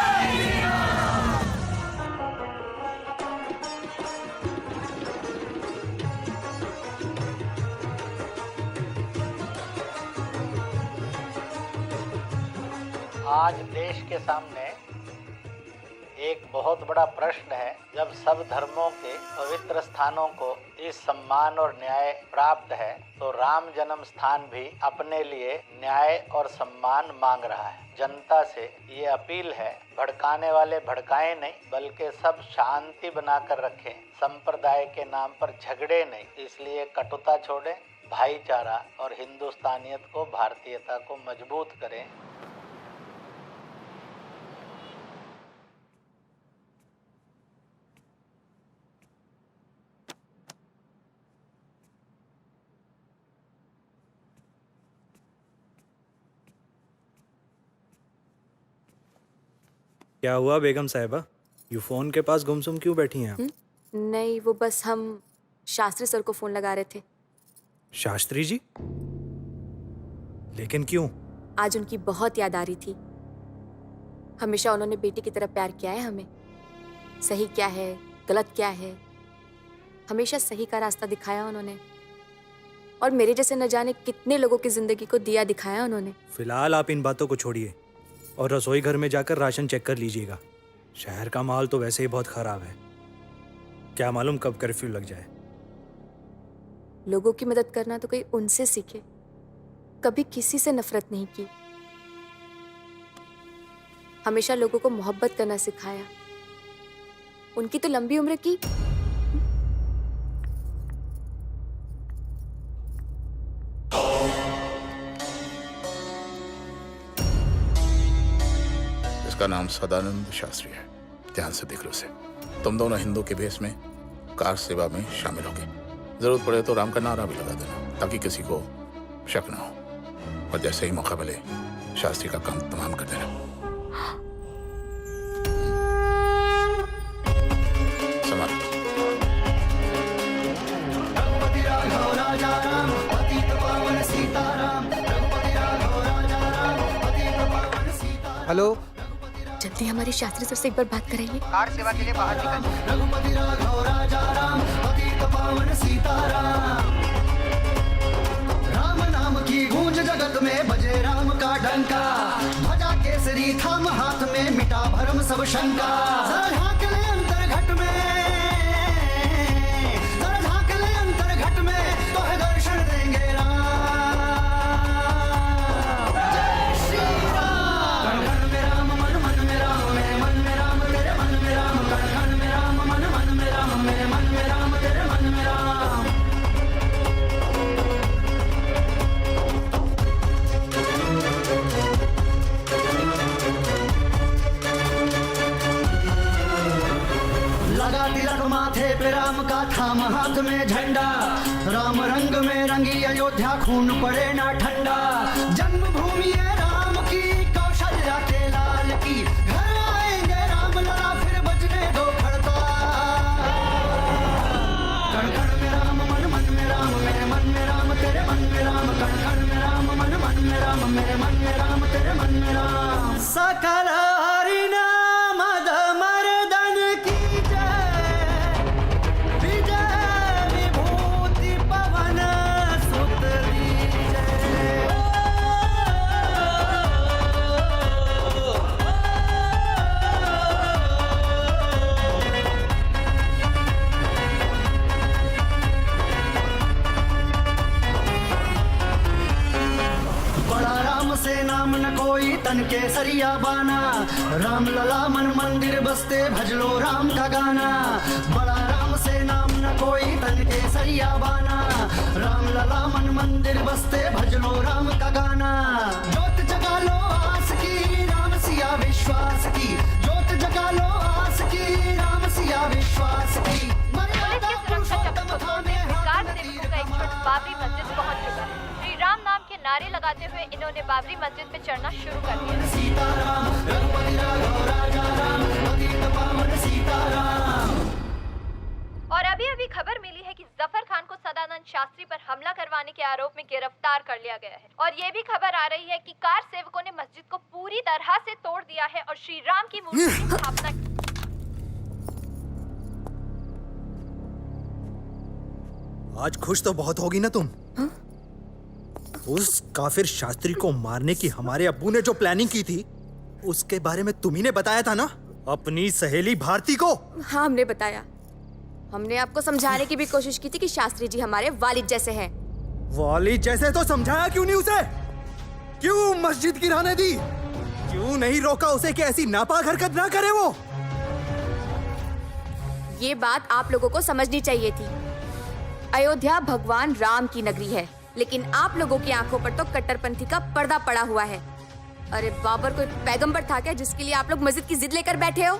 आज देश के सामने एक बहुत बड़ा प्रश्न है। जब सब धर्मों के पवित्र स्थानों को इस सम्मान और न्याय प्राप्त है, तो राम जन्म स्थान भी अपने लिए न्याय और सम्मान मांग रहा है। जनता से ये अपील है, भड़काने वाले भड़काएं नहीं, बल्कि सब शांति बनाकर रखें। संप्रदाय के नाम पर झगड़े नहीं, इसलिए कटुता छोड़ें, भाईचारा और हिंदुस्तानियत को, भारतीयता को मजबूत करें। क्या हुआ बेगम साहिबा? यू फोन के पास गुमसुम क्यों बैठी हैं आप? नहीं, वो बस हम शास्त्री सर को फोन लगा रहे थे। शास्त्री जी? लेकिन क्यों? आज उनकी बहुत याद आ रही थी। हमेशा उन्होंने बेटी की तरह प्यार किया है हमें। सही क्या है, गलत क्या है, हमेशा सही का रास्ता दिखाया उन्होंने। और मेरे जैसे न जाने कितने लोगों की जिंदगी को दिया दिखाया उन्होंने। फिलहाल आप इन बातों को छोड़िए और रसोई घर में जाकर राशन चेक कर लीजिएगा। शहर का माहौल तो वैसे ही बहुत खराब है। क्या मालूम कब कर्फ्यू लग जाए। लोगों की मदद करना तो कोई उनसे सीखे। कभी किसी से नफरत नहीं की, हमेशा लोगों को मोहब्बत करना सिखाया। उनकी तो लंबी उम्र की। इसका नाम सदानंद शास्त्री है। ध्यान से देख लो उसे। तुम दोनों हिंदू के भेष में कार सेवा में शामिल होगे। जरूरत पड़े तो राम का नारा भी लगा देना, ताकि किसी को शक ना हो। और जैसे ही मौका मिले शास्त्री का काम तमाम कर देना। समाप्त। हेलो, जल्दी हमारे शास्त्री सर से एक बार बात कराइए। कार सेवा के लिए बाहर निकलिए। राम नाम की गूंज जगत में बजे राम का डंका, भजा केसरी थाम हाथ में मिटा भरम सब शंका। जरा झांक ले अंतर्घट में, जरा झांक ले अंतर्घट में, तो है दर्शन देंगे राम। जय श्री राम। कण कण में राम, मन मन में राम, मेरे मन में राम, तेरे मन में राम। कण कण में राम, मन मन में राम, मेरे मन में राम, तेरे मन में राम। लगा तिलक माथे पे राम का, थाम हाथ में झंडा। राम रंग में रंगी अयोध्या, खून पड़े ना ठंडा। जन्मभूमि है राम की, कौशल्या के लाल की। घर आएंगे राम लला, फिर बजने दो खड़का। कण कण में राम, मन मन में राम, मेरे मन में राम, तेरे मन में राम। कण कण में राम, मन मन में राम, मेरे मन में राम, तेरे मन में राम। सकल हरि नाम मर्दन की जय, विजय विभूति पवन सुत विजय। बड़ा राम से नाम न कोई, तन के सरिया बाना। राम लला मन मंदिर बसते, भजलो राम का गाना। बड़ा राम से नाम न कोई, तन के सरिया बाना। राम लला मन मंदिर बसते, भजलो राम का गाना। जोत जगा लो आस की, राम सिया विश्वास की। जोत जगा लो आस की, राम सिया विश्वास की। मर्यादा पुरुषोत्तम थामे हाथ कार सेवकों का एक छुट बाबरी मस्जिद पहुंच चुका है। श्री राम नाम के नारे लगाते हुए इन्होंने बाबरी मस्जिद पे चढ़ना शुरू कर दिया। और अभी अभी खबर मिली है कि जफर खान को सदानंद शास्त्री पर हमला करवाने के आरोप में गिरफ्तार कर लिया गया है। और ये भी खबर आ रही है कि कार सेवकों ने मस्जिद को पूरी तरह से तोड़ दिया है और श्री राम की मूर्ति की स्थापना की। आज खुश तो बहुत होगी ना तुम? हा? उस काफिर शास्त्री को मारने की हमारे अब्बू ने जो प्लानिंग की थी, उसके बारे में तुम्ही ने बताया था ना अपनी सहेली भारती को। हाँ, हमने बताया। हमने आपको समझाने की भी कोशिश की थी कि शास्त्री जी हमारे वालिद जैसे हैं। वालिद जैसे तो समझाया क्यों नहीं उसे? क्यों मस्जिद गिराने दी? क्यों नहीं रोका उसे कि ऐसी नापाक हरकत ना करे वो? ये बात आप लोगों को समझनी चाहिए थी। अयोध्या भगवान राम की नगरी है, लेकिन आप लोगों की आंखों पर तो कट्टरपंथी का पर्दा पड़ा हुआ है। अरे बाबर कोई पैगंबर था क्या जिसके लिए आप लोग मस्जिद की जिद लेकर बैठे हो?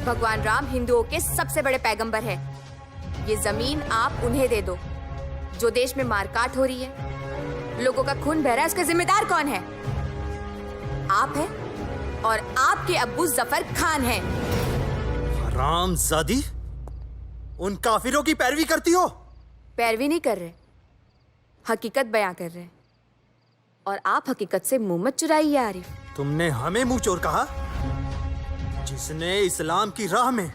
भगवान राम हिंदुओं के सबसे बड़े पैगंबर है। ये जमीन आप उन्हें दे दो। जो देश में मारकाट हो रही है, लोगों का खून बह रहा है, उसका जिम्मेदार कौन है? आप है और आपके अब्बू जफर खान हैं। हरामजादी, उन काफिरों की पैरवी करती हो? पैरवी नहीं कर रहे, हकीकत बयां कर रहे हैं। और आप हकीकत से मुंह मत चुराइए आरिफ। तुमने हमें मुंह चोर कहा, जिसने इस्लाम की राह में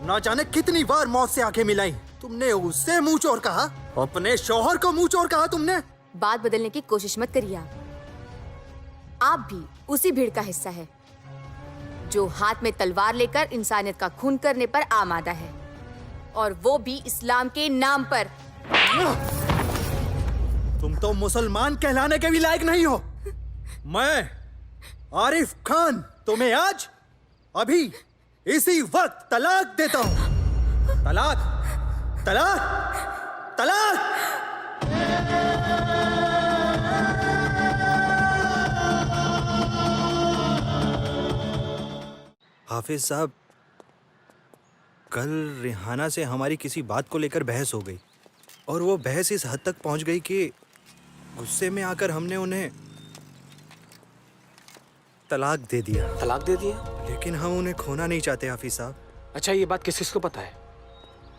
ना जाने कितनी बार मौत से आंखें मिलाई। तुमने उससे मुंह चोर कहा, अपने शौहर को मुंह चोर कहा तुमने। बात बदलने की कोशिश मत करिए। आप भी उसी भीड़ का हिस्सा है जो हाथ में तलवार लेकर इंसानियत का खून करने पर आमादा है, और वो भी इस्लाम के नाम पर। तुम तो मुसलमान कहलाने के भी लायक नहीं हो। मैं आरिफ खान तुम्हें आज अभी इसी वक्त तलाक देता हूं। तलाक, तलाक, तलाक। हाफिज साहब, कल रिहाना से हमारी किसी बात को लेकर बहस हो गई। और वो बहस इस हद तक पहुंच गई कि गुस्से में आकर हमने उन्हें तलाक दे दिया। तलाक दे दिया? लेकिन हम उन्हें खोना नहीं चाहते हाफिज साहब। अच्छा, ये बात किस किसको पता है?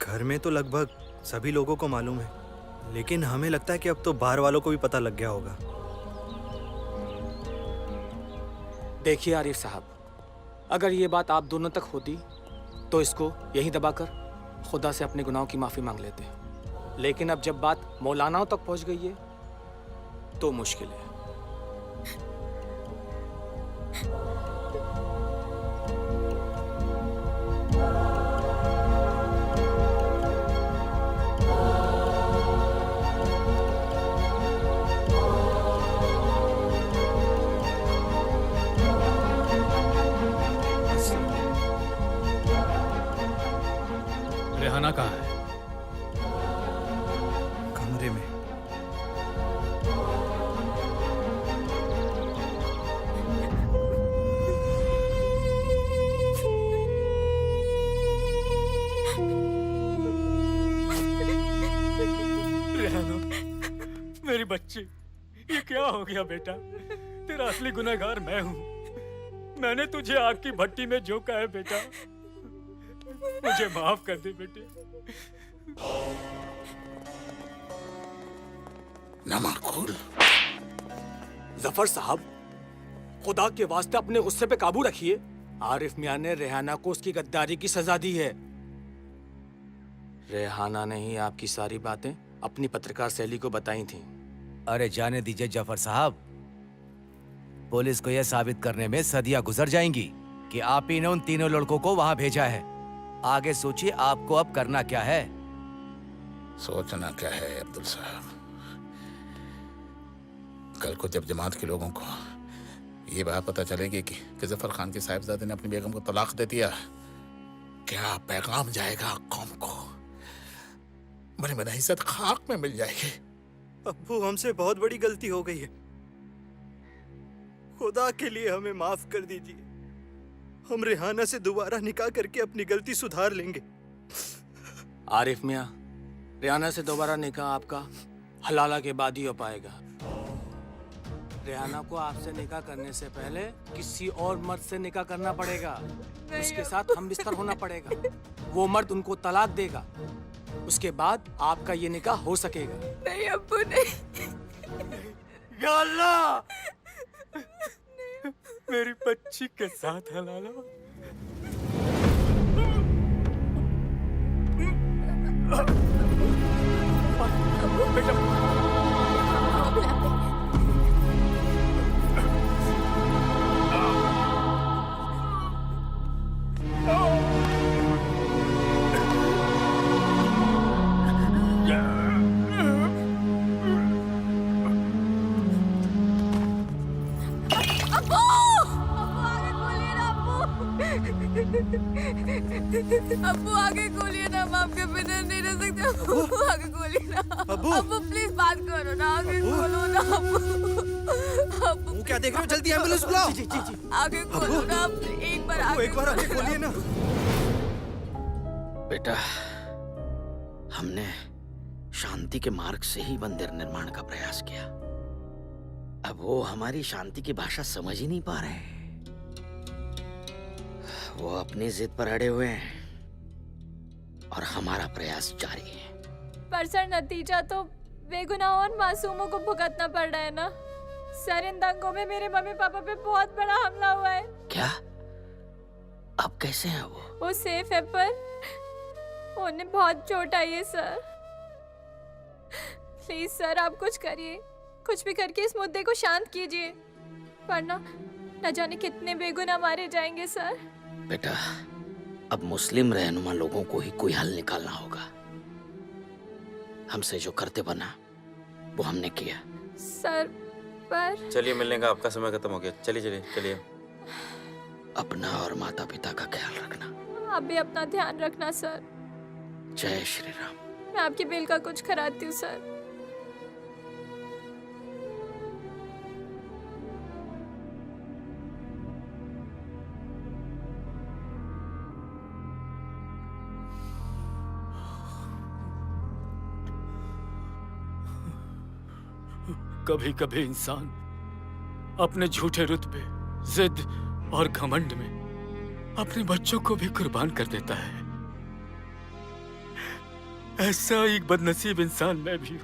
घर में तो लगभग सभी लोगों को मालूम है, लेकिन हमें लगता है कि अब तो बाहर वालों को भी पता लग गया होगा। देखिए आरिफ साहब, अगर ये बात आप दोनों तक होती तो इसको यहीं दबाकर खुदा से अपने गुनाहों की माफ़ी मांग लेते। लेकिन अब जब बात मौलानाओं तक पहुंच गई है तो मुश्किल है। रेहाना कहाँ है? कमरे में। रेहाना, मेरी बच्ची, ये क्या हो गया बेटा? तेरा असली गुनहगार मैं हूँ। मैंने तुझे आग की भट्टी में झोंका है बेटा। मुझे माफ कर दे बेटे। नमाकुल। जफर साहब, खुदा के वास्ते अपने गुस्से पे काबू रखिए। आरिफ मियां ने रेहाना को उसकी गद्दारी की सजा दी है। रेहाना ने ही आपकी सारी बातें अपनी पत्रकार सहेली को बताई थी। अरे जाने दीजिए जफर साहब, पुलिस को यह साबित करने में सदियां गुजर जाएंगी कि आप ही ने उन तीनों लड़कों को वहां भेजा है। आगे सोचिए आपको अब करना क्या है। सोचना क्या है अब्दुल साहब, कल को जब जमात के लोगों को ये बात पता चलेगी कि जफर खान के साहिबजादे ने अपनी बेगम को तलाक दे दिया, क्या पैगाम जाएगा कौम को। बड़ी बना इज्जत खाक में मिल जाएगी। अब्बू, हमसे बहुत बड़ी गलती हो गई है। खुदा के लिए हमें माफ कर दीजिए। हम रेहाना से दोबारा निकाह करके अपनी गलती सुधार लेंगे। आरिफ मियां, रेहाना से दोबारा निकाह आपका हलाला के बाद ही हो पाएगा। रेहाना को आपसे निकाह करने से पहले किसी और मर्द से निकाह करना पड़ेगा। उसके साथ हम बिस्तर होना पड़ेगा। वो मर्द उनको तलाक देगा, उसके बाद आपका ये निकाह हो सकेगा। नहीं अब्बू, नहीं। या अल्लाह, मेरी बच्ची के साथ हलाला। अब्बू आगे खोलिए ना, हम आपके बिना नहीं रह सकते। अब्बू आगे खोलिए ना। अब्बू प्लीज बात करो ना, आगे खोलो ना अब्बू। वो क्या देख रहे हो? जल्दी एम्बुलेंस बुलाओ। जी जी जी। आगे खोलो ना, एक बार आगे खोलिए ना। बेटा, हमने शांति के मार्ग से ही मंदिर निर्माण का प्रयास किया। अब वो हमारी शांति की भाषा समझ ही नहीं पा रहे। वो अपनी जिद पर अड़े हुए हैं और हमारा प्रयास जारी है। पर सर, नतीजा तो बेगुनाह और मासूमों को भुगतना पड़ रहा है ना। सर, इन दंगों में मेरे मम्मी पापा पे बहुत बड़ा हमला हुआ है। क्या? अब कैसे हैं वो? वो सेफ है, पर उन्हें बहुत चोट आई है सर। प्लीज सर, आप कुछ करिए। कुछ भी करके इस मुद्दे को शांत कीजिए, वरना न जाने कितने बेगुनाह मारे जाएंगे सर। बेटा, अब मुस्लिम रहनुमा लोगों को ही कोई हल निकालना होगा। हमसे जो करते बना वो हमने किया। सर, पर चलिए, मिलने का आपका समय खत्म हो गया। चलिए चलिए चलिए। अपना और माता पिता का ख्याल रखना। आप भी अपना ध्यान रखना सर। जय श्री राम। मैं आपके बिल का कुछ कराती हूँ सर। कभी कभी इंसान अपने झूठे रुतबे, जिद और घमंड में अपने बच्चों को भी कुर्बान कर देता है। ऐसा एक बदनसीब इंसान मैं भी हूँ।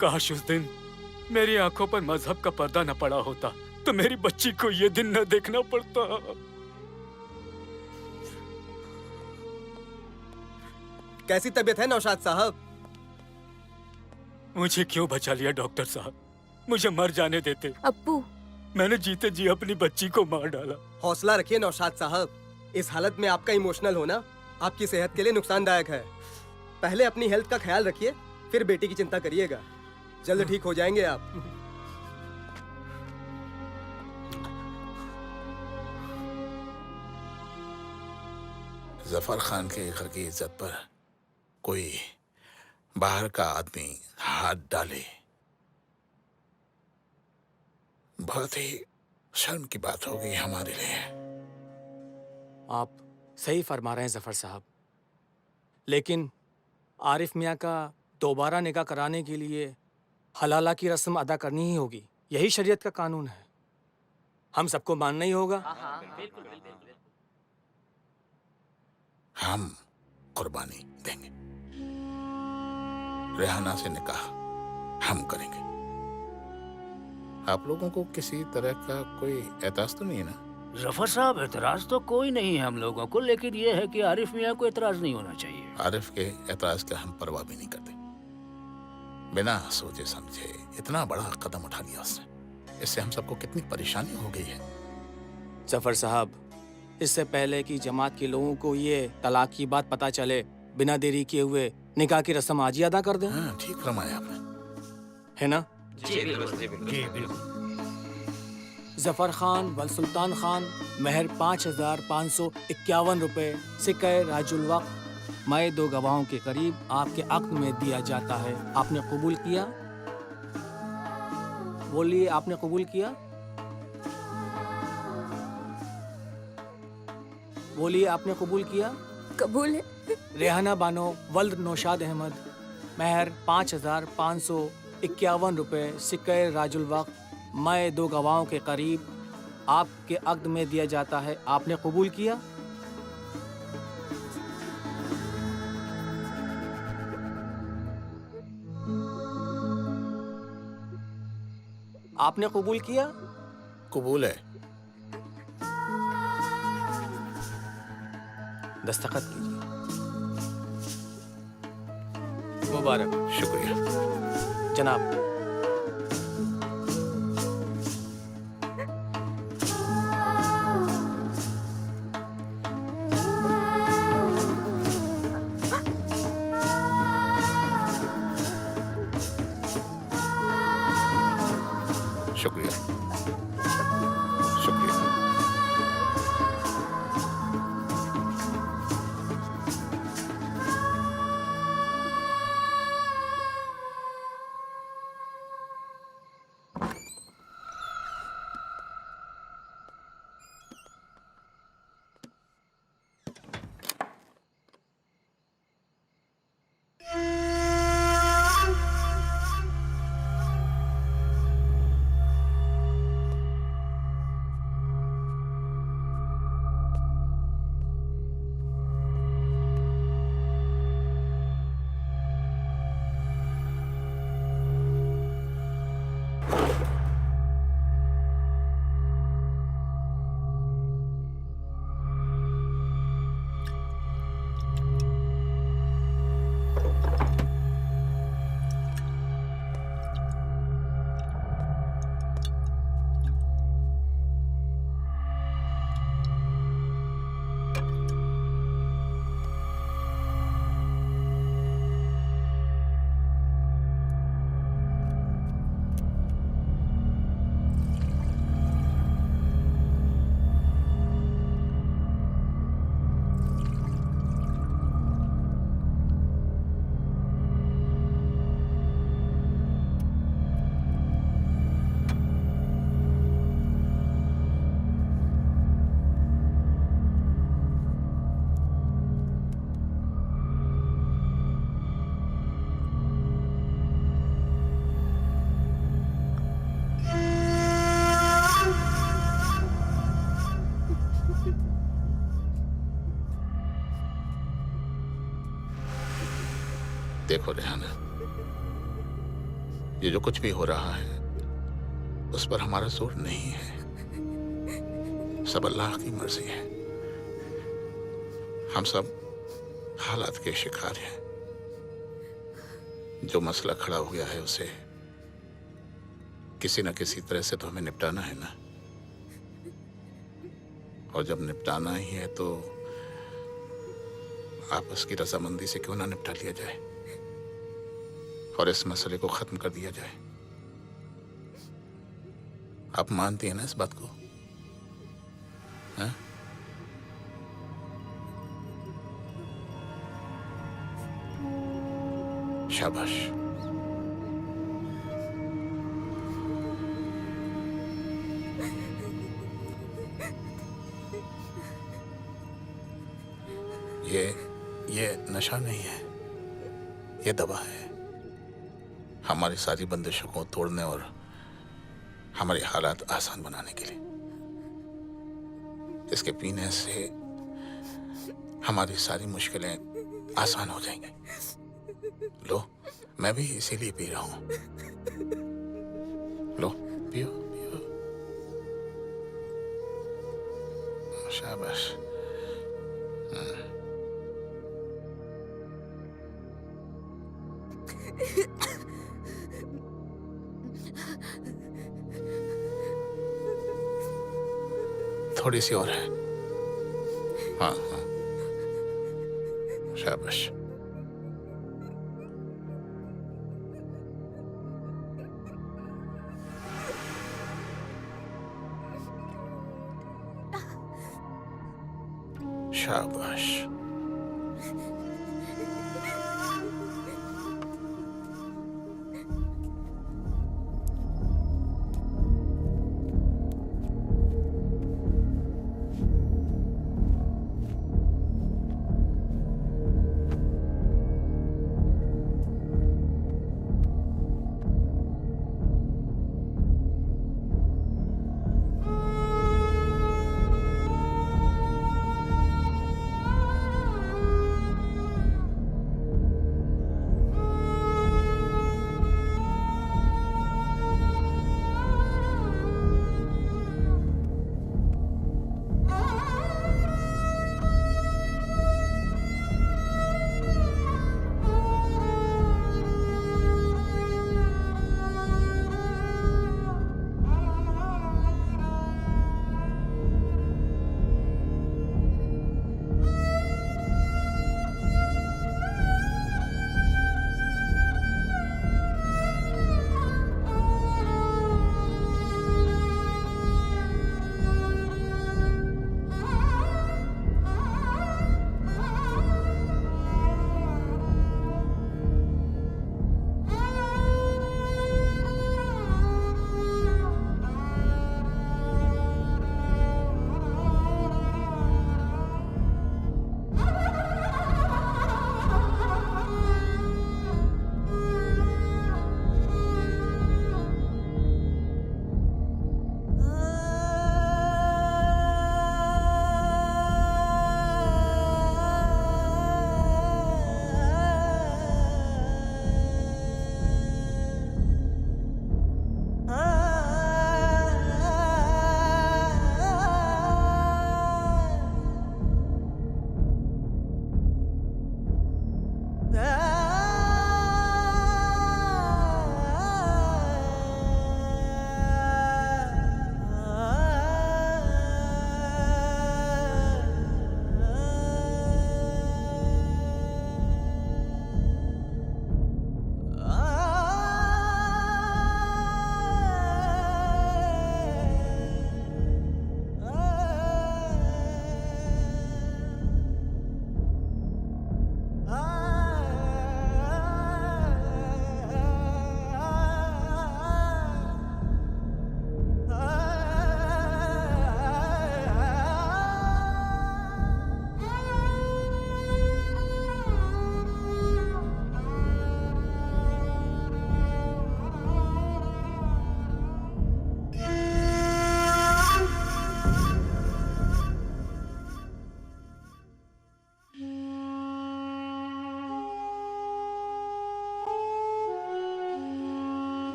काश उस दिन मेरी आंखों पर मजहब का पर्दा न पड़ा होता तो मेरी बच्ची को ये दिन न देखना पड़ता। कैसी तबीयत है नौशाद साहब? मुझे क्यों बचा लिया डॉक्टर साहब? मुझे मर जाने देते। अप्पू, मैंने जीते जी अपनी बच्ची को मार डाला। हौसला रखिए नौशाद साहब। इस हालत में आपका इमोशनल होना आपकी सेहत के लिए नुकसानदायक है। पहले अपनी हेल्थ का ख्याल रखिए, फिर बेटी की चिंता करिएगा। जल्द ठीक हो जाएंगे आप। जफर खान के घर की इज्जत पर कोई बाहर का आदमी हाथ डाले, बहुत ही शर्म की बात होगी हमारे लिए। आप सही फरमा रहे हैं जफर साहब, लेकिन आरिफ मियाँ का दोबारा निकाह कराने के लिए हलाला की रस्म अदा करनी ही होगी। यही शरीयत का कानून है, हम सबको मानना ही होगा। हम कुर्बानी देंगे, रेहाना से निकाह हम करेंगे। आप लोगों को किसी तरह का कोई एतराज तो नहीं है ना? जफर साहब, एतराज तो कोई नहीं है हम लोगों को, लेकिन ये है कि आरिफ मियाँ को एतराज नहीं होना चाहिए। आरिफ के एतराज का हम परवाह भी नहीं करते। बिना सोचे समझे इतना बड़ा कदम उठा लिया उसने, इससे हम सबको कितनी परेशानी हो गई है। जफर साहब, इससे पहले कि जमात के लोगों को ये तलाक की बात पता चले, बिना देरी किए हुए निकाह की रस्म आज ही अदा कर दें। हाँ, ठीक फरमाया आपने, है ना? जी बिल्कुल। जफर खान वल सुल्तान खान, महर 5,551 रुपए, सिक्के राजुल वक्त, मैं 2 गवाहों के करीब आपके अक्द में दिया जाता है। आपने कबूल किया? बोलिए, आपने कबूल किया? बोलिए, आपने कबूल किया? कबूल है। रेहाना बानो वल्द नौशाद अहमद, महर 5,551 रुपए, सिक्के राजुल वक्त, मैं 2 गवाहों के करीब आपके अक्द में दिया जाता है। आपने कबूल किया? आपने कबूल किया? कबूल है। दस्तखत कीजिए। मुबारक। शुक्रिया जनाब। शुक्रिया शुक्रिया। देखो रेहाना, ये जो कुछ भी हो रहा है उस पर हमारा जोर नहीं है, सब अल्लाह की मर्जी है। हम सब हालात के शिकार हैं। जो मसला खड़ा हो गया है उसे किसी न किसी तरह से तो हमें निपटाना है ना, और जब निपटाना ही है तो आपस की रजामंदी से क्यों ना निपटा लिया जाए और इस मसले को खत्म कर दिया जाए। आप मानती हैं ना इस बात को? हाँ? शाबाश। ये नशा नहीं है, ये दवा है हमारी सारी बंदिशों को तोड़ने और हमारे हालात आसान बनाने के लिए। इसके पीने से हमारी सारी मुश्किलें आसान हो जाएंगी। लो, मैं भी इसीलिए पी रहा हूं। लो, पियो पियो। शाबाश। थोड़ी सी और है। हाँ हाँ, शाबाश। शाबाश।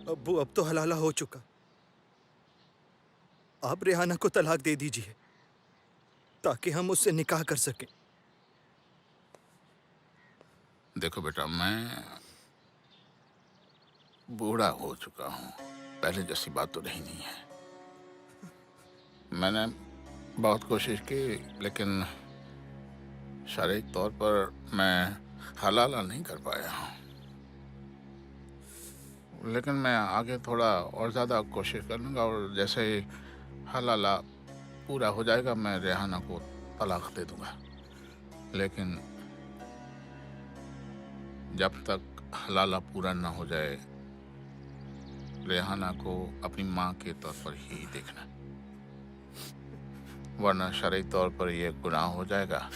अब्बू, अब तो हलाला हो चुका। आप रेहाना को तलाक दे दीजिए ताकि हम उससे निकाह कर सकें। देखो बेटा, मैं बूढ़ा हो चुका हूँ, पहले जैसी बात तो रही नहीं है। मैंने बहुत कोशिश की, लेकिन शारीरिक तौर पर मैं हलाला नहीं कर पाया हूँ। लेकिन मैं आगे थोड़ा और ज़्यादा कोशिश करूँगा, और जैसे ही हलाला पूरा हो जाएगा मैं रेहाना को तलाक दे दूँगा। लेकिन जब तक हलाला पूरा ना हो जाए, रेहाना को अपनी माँ के तौर पर ही देखना, वरना शरई तौर पर यह गुनाह हो जाएगा।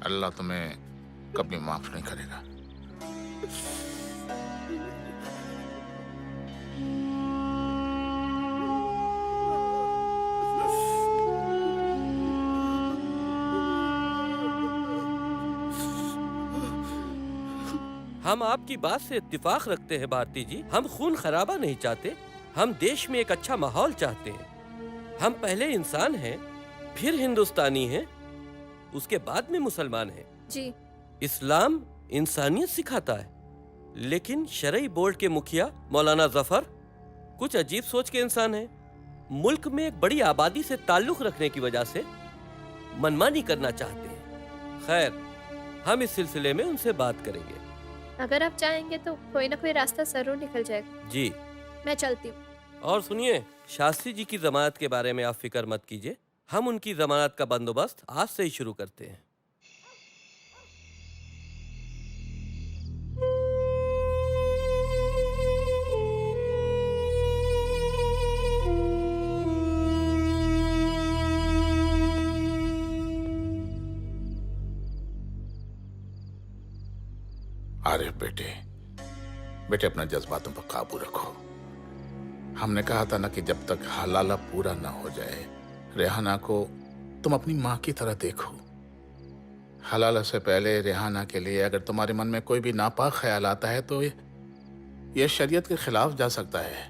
अल्लाह तुम्हें कभी माफ नहीं करेगा। हम आपकी बात से इत्तेफाक रखते हैं भारती जी। हम खून खराबा नहीं चाहते, हम देश में एक अच्छा माहौल चाहते हैं। हम पहले इंसान हैं, फिर हिंदुस्तानी हैं, उसके बाद में मुसलमान हैं। जी। इस्लाम इंसानियत सिखाता है, लेकिन शरई बोर्ड के मुखिया मौलाना जफर कुछ अजीब सोच के इंसान हैं। मुल्क में एक बड़ी आबादी से ताल्लुक रखने की वजह से मनमानी करना चाहते हैं। खैर, हम इस सिलसिले में उनसे बात करेंगे। अगर आप चाहेंगे तो कोई ना कोई रास्ता जरूर निकल जाएगा। जी, मैं चलती हूँ। और सुनिए, शास्त्री जी की जमानत के बारे में आप फिक्र मत कीजिए, हम उनकी जमानत का बंदोबस्त आज से ही शुरू करते हैं। आरिफ बेटे अपने जज्बातों पर काबू रखो। हमने कहा था ना कि जब तक हलाला पूरा ना हो जाए, रेहाना को तुम अपनी माँ की तरह देखो। हलाला से पहले रेहाना के लिए अगर तुम्हारे मन में कोई भी नापाक ख्याल आता है तो ये शरीयत के खिलाफ जा सकता है,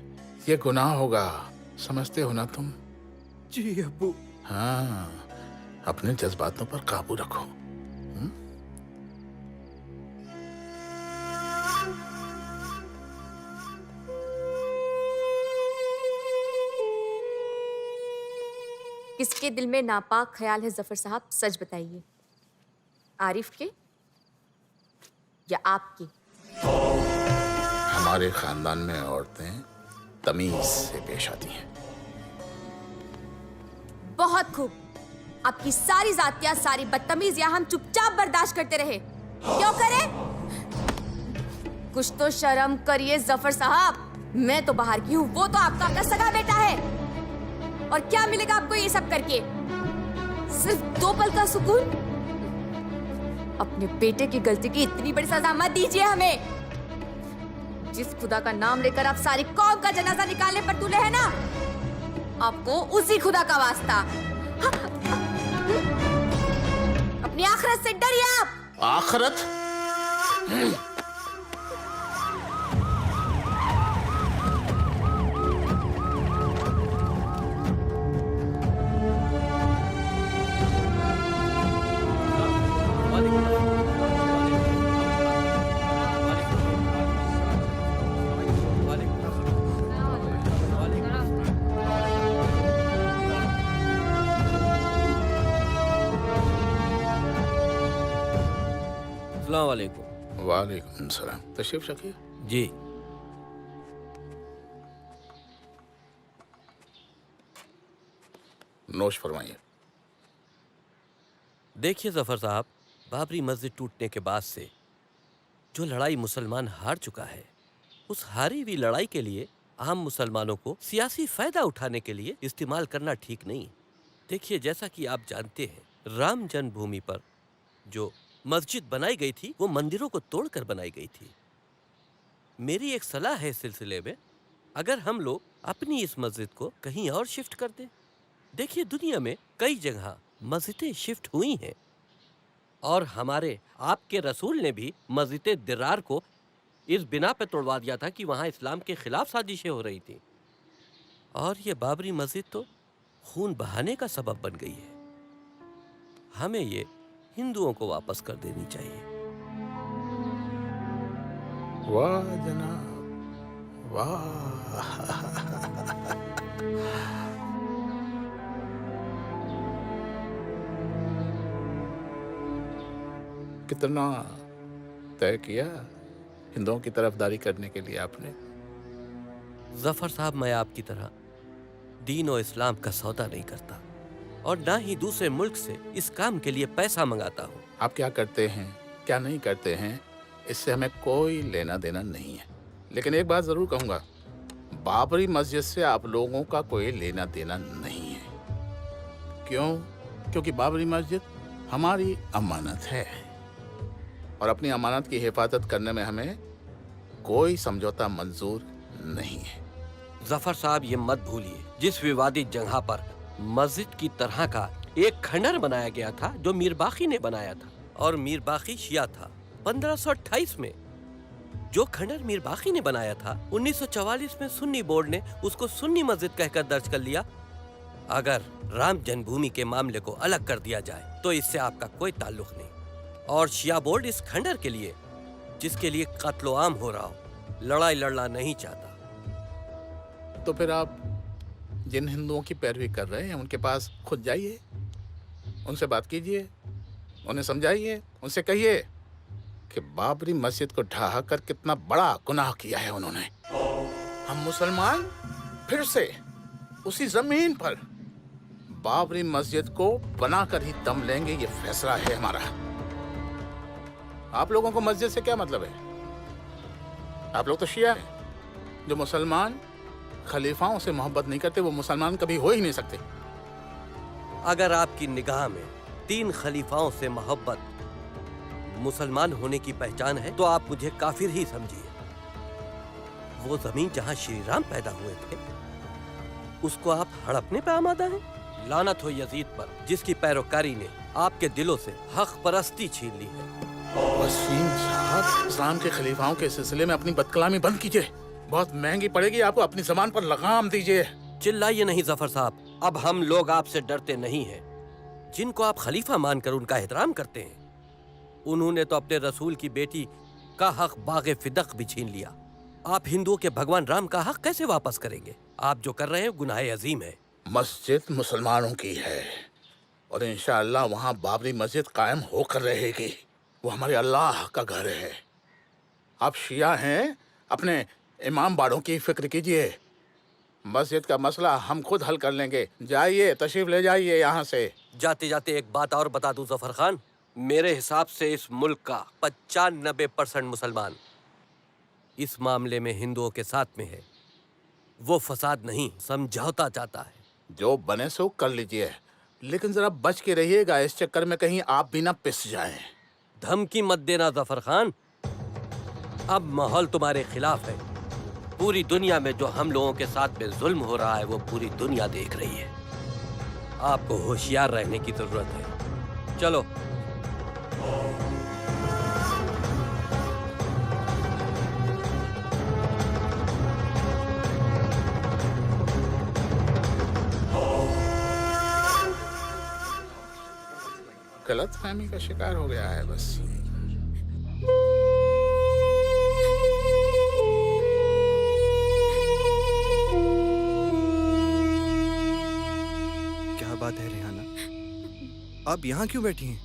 ये गुनाह होगा। समझते हो ना तुम? जी अब्बू। हाँ, अपने जज्बातों पर काबू रखो। किसके दिल में नापाक ख्याल है जफर साहब, सच बताइए। आरिफ के या आपके? हमारे खानदान में औरतें तमीज से पेश आती हैं। बहुत खूब। आपकी सारी जातियां, सारी बदतमीजियां हम चुपचाप बर्दाश्त करते रहे। क्यों करें? कुछ तो शर्म करिए जफर साहब। मैं तो बाहर की हूँ, वो तो आपका अपना सगा बेटा है। और क्या मिलेगा आपको ये सब करके? सिर्फ 2 पल का सुकून। अपने बेटे की गलती की इतनी बड़ी सजा मत दीजिए हमें। जिस खुदा का नाम लेकर आप सारी कौम का जनाजा निकालने पर तुले हैं ना, आपको उसी खुदा का वास्ता। अपनी आखिरत से डरिए आप। आखिरत? अस्सलामुअलैकुम। वालेकुम सलाम। तशरीफ रखिए। जी। नोश फरमाइए। देखिए जफर साहब, बाबरी मस्जिद टूटने के बाद से जो लड़ाई मुसलमान हार चुका है, उस हारी हुई लड़ाई के लिए आम मुसलमानों को सियासी फायदा उठाने के लिए इस्तेमाल करना ठीक नहीं। देखिए, जैसा कि आप जानते हैं, राम जन्मभूमि पर जो मस्जिद बनाई गई थी वो मंदिरों को तोड़कर बनाई गई थी। मेरी एक सलाह है इस सिलसिले में, अगर हम लोग अपनी इस मस्जिद को कहीं और शिफ्ट कर दें। देखिए, दुनिया में कई जगह मस्जिदें शिफ्ट हुई हैं और हमारे आपके रसूल ने भी मस्जिद दिरार को इस बिना पे तोड़वा दिया था कि वहाँ इस्लाम के खिलाफ साजिशें हो रही थी। और ये बाबरी मस्जिद तो खून बहाने का सबब बन गई है। हमें ये हिंदुओं को वापस कर देनी चाहिए। वाह जनाब, वाह। कितना तय किया हिंदुओं की तरफदारी करने के लिए आपने? जफर साहब, मैं आपकी तरह दीन और इस्लाम का सौदा नहीं करता और ना ही दूसरे मुल्क से इस काम के लिए पैसा मंगाता हूँ। आप क्या करते हैं, क्या नहीं करते हैं, इससे हमें कोई लेना देना नहीं है। लेकिन एक बात जरूर कहूँगा, बाबरी मस्जिद से आप लोगों का कोई लेना देना नहीं है। क्यों? क्योंकि बाबरी मस्जिद हमारी अमानत है और अपनी अमानत की हिफाजत करने में हमें कोई समझौता मंजूर नहीं है। जफर साहब, ये मत भूलिए, जिस विवादित जगह पर मस्जिद की तरह का एक खंडर बनाया गया था जो मीर बाकी ने बनाया था, और मीर बाकी शिया था। 1528 में जो खंडर मीर बाकी ने बनाया था, 1944 में सुन्नी बोर्ड ने उसको सुन्नी मस्जिद कहकर दर्ज कर लिया। अगर राम जन्मभूमि के मामले को अलग कर दिया जाए तो इससे आपका कोई ताल्लुक नहीं। और शिया बोर्ड इस खंडर के लिए, जिसके लिए कत्लो आम हो रहा हो, लड़ाई लड़ना नहीं चाहता। तो फिर आप जिन हिंदुओं की पैरवी कर रहे हैं उनके पास खुद जाइए, उनसे बात कीजिए, उन्हें समझाइए, उनसे कहिए कि बाबरी मस्जिद को ढहा कर कितना बड़ा गुनाह किया है उन्होंने। हम मुसलमान फिर से उसी जमीन पर बाबरी मस्जिद को बनाकर ही दम लेंगे, ये फैसला है हमारा। आप लोगों को मस्जिद से क्या मतलब है? आप लोग तो शिया हैं। जो मुसलमान खलीफाओं से मोहब्बत नहीं करते वो मुसलमान कभी हो ही नहीं सकते। अगर आपकी निगाह में 3 खलीफाओं से मोहब्बत मुसलमान होने की पहचान है तो आप मुझे काफिर ही समझिए। वो जमीन जहां श्री राम पैदा हुए थे उसको आप हड़पने पे आमादा हैं। लानत हो यजीद पर, जिसकी पैरोकारी ने आपके दिलों से हक परस्ती छीन ली है। वसीम साहब, इस्लाम के खलीफाओं के सिलसिले में अपनी बदकलामी बंद कीजिए, बहुत महंगी पड़ेगी आपको। अपनी ज़बान पर लगाम दीजिए। चिल्लाइए नहीं जफर साहब, अब हम लोग आपसे डरते नहीं हैं। जिनको आप खलीफा मानकर उनका एहतराम करते हैं, उन्होंने तो अपने रसूल की बेटी का हक बागे फिदक भी छीन लिया। आप हिंदुओं के भगवान राम का हक कैसे वापस करेंगे? आप जो कर रहे हैं गुनाह अजीम है। मस्जिद मुसलमानों की है और इंशाअल्लाह वहाँ बाबरी मस्जिद कायम होकर रहेगी। वो हमारे अल्लाह का घर है। आप शिया हैं, अपने इमाम बाड़ों की फिक्र कीजिए। मस्जिद का मसला हम खुद हल कर लेंगे। जाइए, तशरीफ ले जाइए यहाँ से। जाते जाते एक बात और बता दूं जफर खान, मेरे हिसाब से इस मुल्क का 95% मुसलमान इस मामले में हिंदुओं के साथ में है। वो फसाद नहीं, समझौता चाहता है। जो बने सो कर लीजिए, लेकिन जरा बच के रहिएगा, इस चक्कर में कहीं आप भी ना पिस जाएं। धमकी मत देना जफर खान, अब माहौल तुम्हारे खिलाफ है। पूरी दुनिया में जो हम लोगों के साथ में जुल्म हो रहा है वो पूरी दुनिया देख रही है। आपको होशियार रहने की जरूरत है। चलो। गलत फहमी का शिकार हो गया है बस। क्या बात है रेहाना, आप यहाँ क्यों बैठी हैं?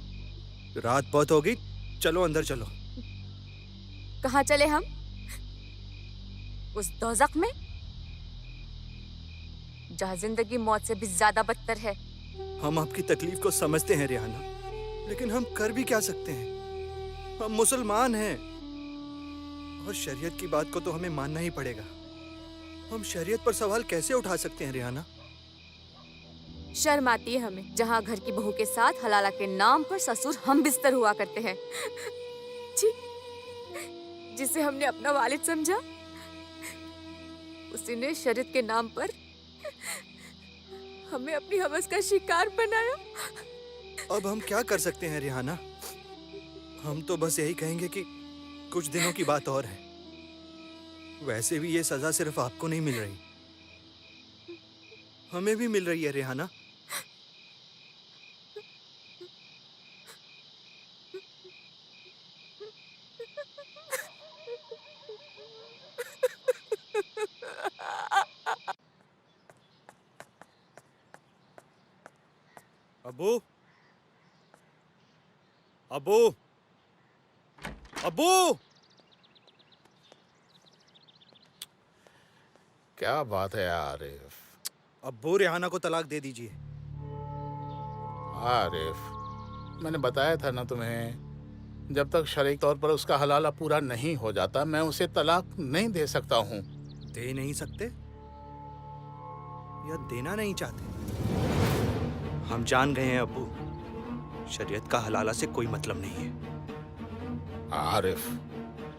रात बहुत हो गई, चलो अंदर चलो। कहाँ चले हम? उस दोज़ख में जहाँ जिंदगी मौत से भी ज्यादा बदतर है। हम आपकी तकलीफ को समझते हैं रेहाना, लेकिन हम कर भी क्या सकते हैं? हम मुसलमान हैं और शरीयत की बात को तो हमें मानना ही पड़ेगा। हम शरीयत पर सवाल कैसे उठा सकते हैं रेहाना? शर्म आती है हमें, जहाँ घर की बहू के साथ हलाला के नाम पर ससुर हम बिस्तर हुआ करते हैं। जी, जिसे हमने अपना वालिद समझा, उसी ने शरीयत के नाम पर हमें अपनी हवस का शिकार बनाया। अब हम क्या कर सकते हैं रेहाना? हम तो बस यही कहेंगे कि कुछ दिनों की बात और है, वैसे भी ये सजा सिर्फ आपको नहीं मिल रही, हमें भी मिल रही है रेहाना। अबू, अबू, अबू! क्या बात है आरिफ? अब्बू, रेहाना को तलाक दे दीजिए। आरिफ, मैंने बताया था ना तुम्हें, जब तक शरीक तौर पर उसका हलाला पूरा नहीं हो जाता मैं उसे तलाक नहीं दे सकता हूँ। दे नहीं सकते या देना नहीं चाहते? हम जान गए हैं अब्बू, शरीयत का हलाला से कोई मतलब नहीं है। आरिफ,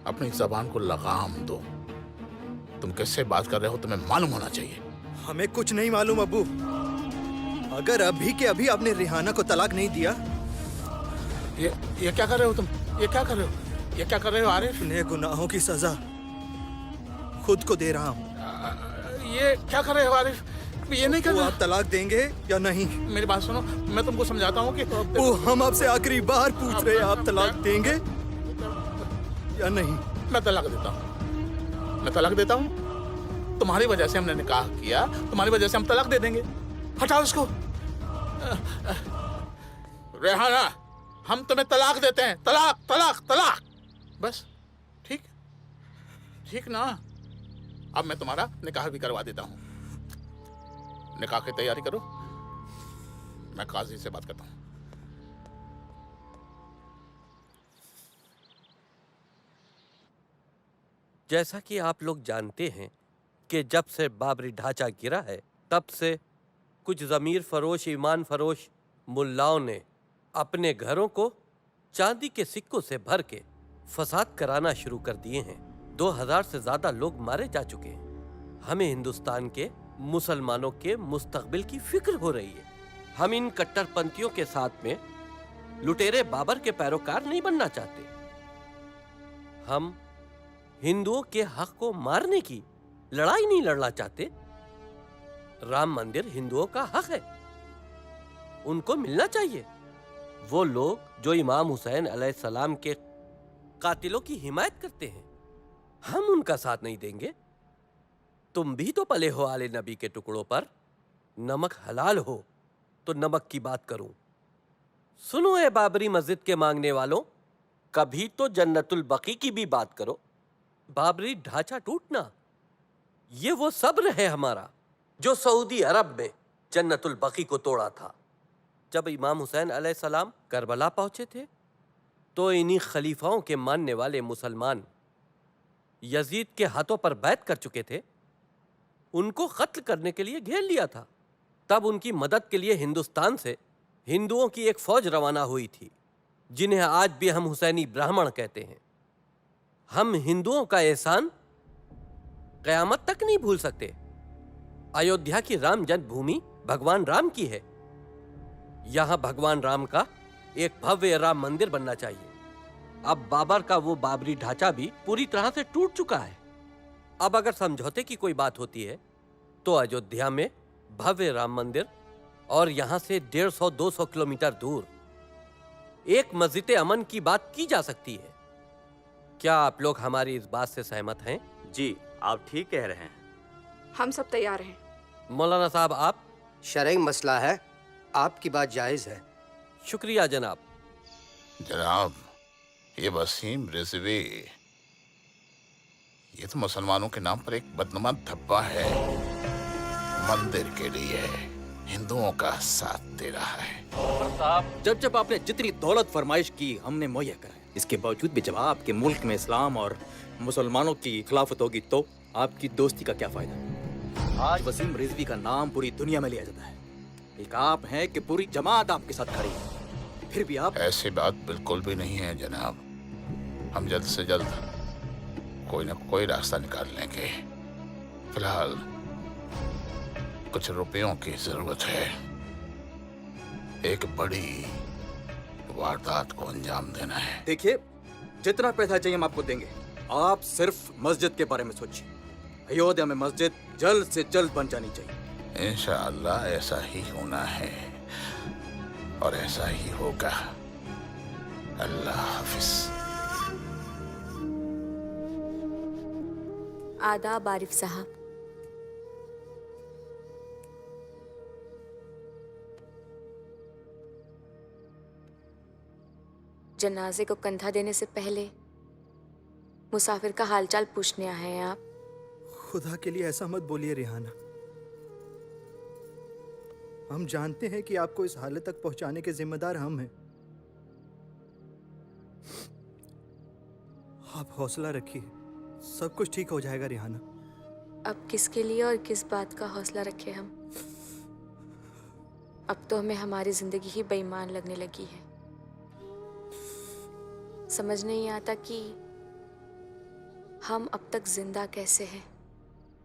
अपनी जबान को लगाम दो। तुम किससे बात कर रहे हो तुम्हें मालूम होना चाहिए। हमें कुछ नहीं मालूम अब्बू। अगर अभी के अभी आपने रेहाना को तलाक नहीं दिया। ये क्या कर रहे हो तुम? ये क्या कर रहे हो? ये क्या कर रहे हो आरिफ? अपने गुनाहों की सजा खुद को दे रहा हूँ। ये क्या कर रहे हो आरिफ? ये नहीं करना। आप तलाक देंगे या नहीं? मेरी बात सुनो, मैं तुमको समझाता हूँ कि अब्बू, हम आपसे आखिरी बार पूछ रहे हैं, आप तलाक देंगे या नहीं? मैं तलाक देता हूँ, मैं तलाक देता हूँ। तुम्हारी वजह से हमने निकाह किया, तुम्हारी वजह से हम तलाक दे देंगे। हटाओ इसको। रेहाना, हम तुम्हें तलाक देते हैं। तलाक, तलाक, तलाक। बस ठीक, ठीक ना? अब मैं तुम्हारा निकाह भी करवा देता हूँ। निकाह की तैयारी करो, मैं काजी से बात करता हूँ। जैसा कि आप लोग जानते हैं कि जब से बाबरी ढांचा गिरा है, तब से कुछ ज़मीर फरोश, ईमान फरोश मुल्लाओं ने अपने घरों को चांदी के सिक्कों से भर के फसाद कराना शुरू कर दिए हैं। 2000 से ज़्यादा लोग मारे जा चुके हैं। हमें हिंदुस्तान के मुसलमानों के मुस्तकबिल की फिक्र हो रही है। हम इन कट्टरपंथियों के साथ में लुटेरे बाबर के पैरोकार नहीं बनना चाहते। हम हिंदुओं के हक को मारने की लड़ाई नहीं लड़ना चाहते। राम मंदिर हिंदुओं का हक है, उनको मिलना चाहिए। वो लोग जो इमाम हुसैन अलैहिस्सलाम के कातिलों की हिमायत करते हैं, हम उनका साथ नहीं देंगे। तुम भी तो पले हो आले नबी के टुकड़ों पर। नमक हलाल हो तो नमक की बात करूं। सुनो ए बाबरी मस्जिद के मांगने वालों, कभी तो जन्नतुल बकी की भी बात करो। बाबरी ढांचा टूटना, ये वो सब्र है हमारा जो सऊदी अरब में जन्नतुल बकी को तोड़ा था। जब इमाम हुसैन अलैहिस्सलाम करबला पहुंचे थे तो इन्हीं खलीफाओं के मानने वाले मुसलमान यजीद के हाथों पर बैत कर चुके थे, उनको कत्ल करने के लिए घेर लिया था। तब उनकी मदद के लिए हिंदुस्तान से हिंदुओं की एक फौज रवाना हुई थी, जिन्हें आज भी हम हुसैनी ब्राह्मण कहते हैं। हम हिंदुओं का एहसान कयामत तक नहीं भूल सकते। अयोध्या की राम जन्मभूमि भगवान राम की है। यहां भगवान राम का एक भव्य राम मंदिर बनना चाहिए। अब बाबर का वो बाबरी ढांचा भी पूरी तरह से टूट चुका है। अब अगर समझौते की कोई बात होती है तो अयोध्या में भव्य राम मंदिर और यहां से 150-200 किलोमीटर दूर एक मस्जिद अमन की बात की जा सकती है। क्या आप लोग हमारी इस बात से सहमत हैं? जी, आप ठीक कह रहे हैं। हम सब तैयार हैं। मौलाना साहब, आप? शरई मसला है, आपकी बात जायज है। शुक्रिया जनाब। जनाब, ये वसीम रिजवी, ये तो मुसलमानों के नाम पर एक बदनुमा धब्बा है। मंदिर के लिए हिंदुओं का साथ दे रहा है। साहब, जब आपने जितनी दौलत फरमाइश की हमने मुहैया कराई, इसके बावजूद भी जब आपके मुल्क में इस्लाम और मुसलमानों की खिलाफत होगी तो आपकी दोस्ती का क्या फायदा? आज वसीम रिजवी का नाम पूरी दुनिया में लिया जाता है। एक आप हैं कि पूरी जमात आपके साथ खड़ी है, फिर भी आप। ऐसी बात बिल्कुल भी नहीं है जनाब। हम जल्द से जल्द कोई ना कोई रास्ता निकाल लेंगे। फिलहाल कुछ रुपयों की जरूरत है। एक बड़ी वारदात को अंजाम देना है। देखिए, जितना पैसा चाहिए हम आपको देंगे, आप सिर्फ मस्जिद के बारे में सोचिए। अयोध्या में मस्जिद जल्द से जल्द बन जानी चाहिए। इंशाअल्लाह ऐसा ही होना है और ऐसा ही होगा। अल्लाह हाफिज। आदाब आरिफ साहब। जनाजे को कंधा देने से पहले मुसाफिर का हालचाल पूछने आए हैं आप। खुदा के लिए ऐसा मत बोलिए रिहाना। हम जानते हैं कि आपको इस हालत तक पहुंचाने के जिम्मेदार हम हैं। आप हौसला रखिए, सब कुछ ठीक हो जाएगा रिहाना। अब किसके लिए और किस बात का हौसला रखें हम? अब तो हमें हमारी जिंदगी ही बेईमान लगने लगी है। समझ नहीं आता कि हम अब तक जिंदा कैसे हैं।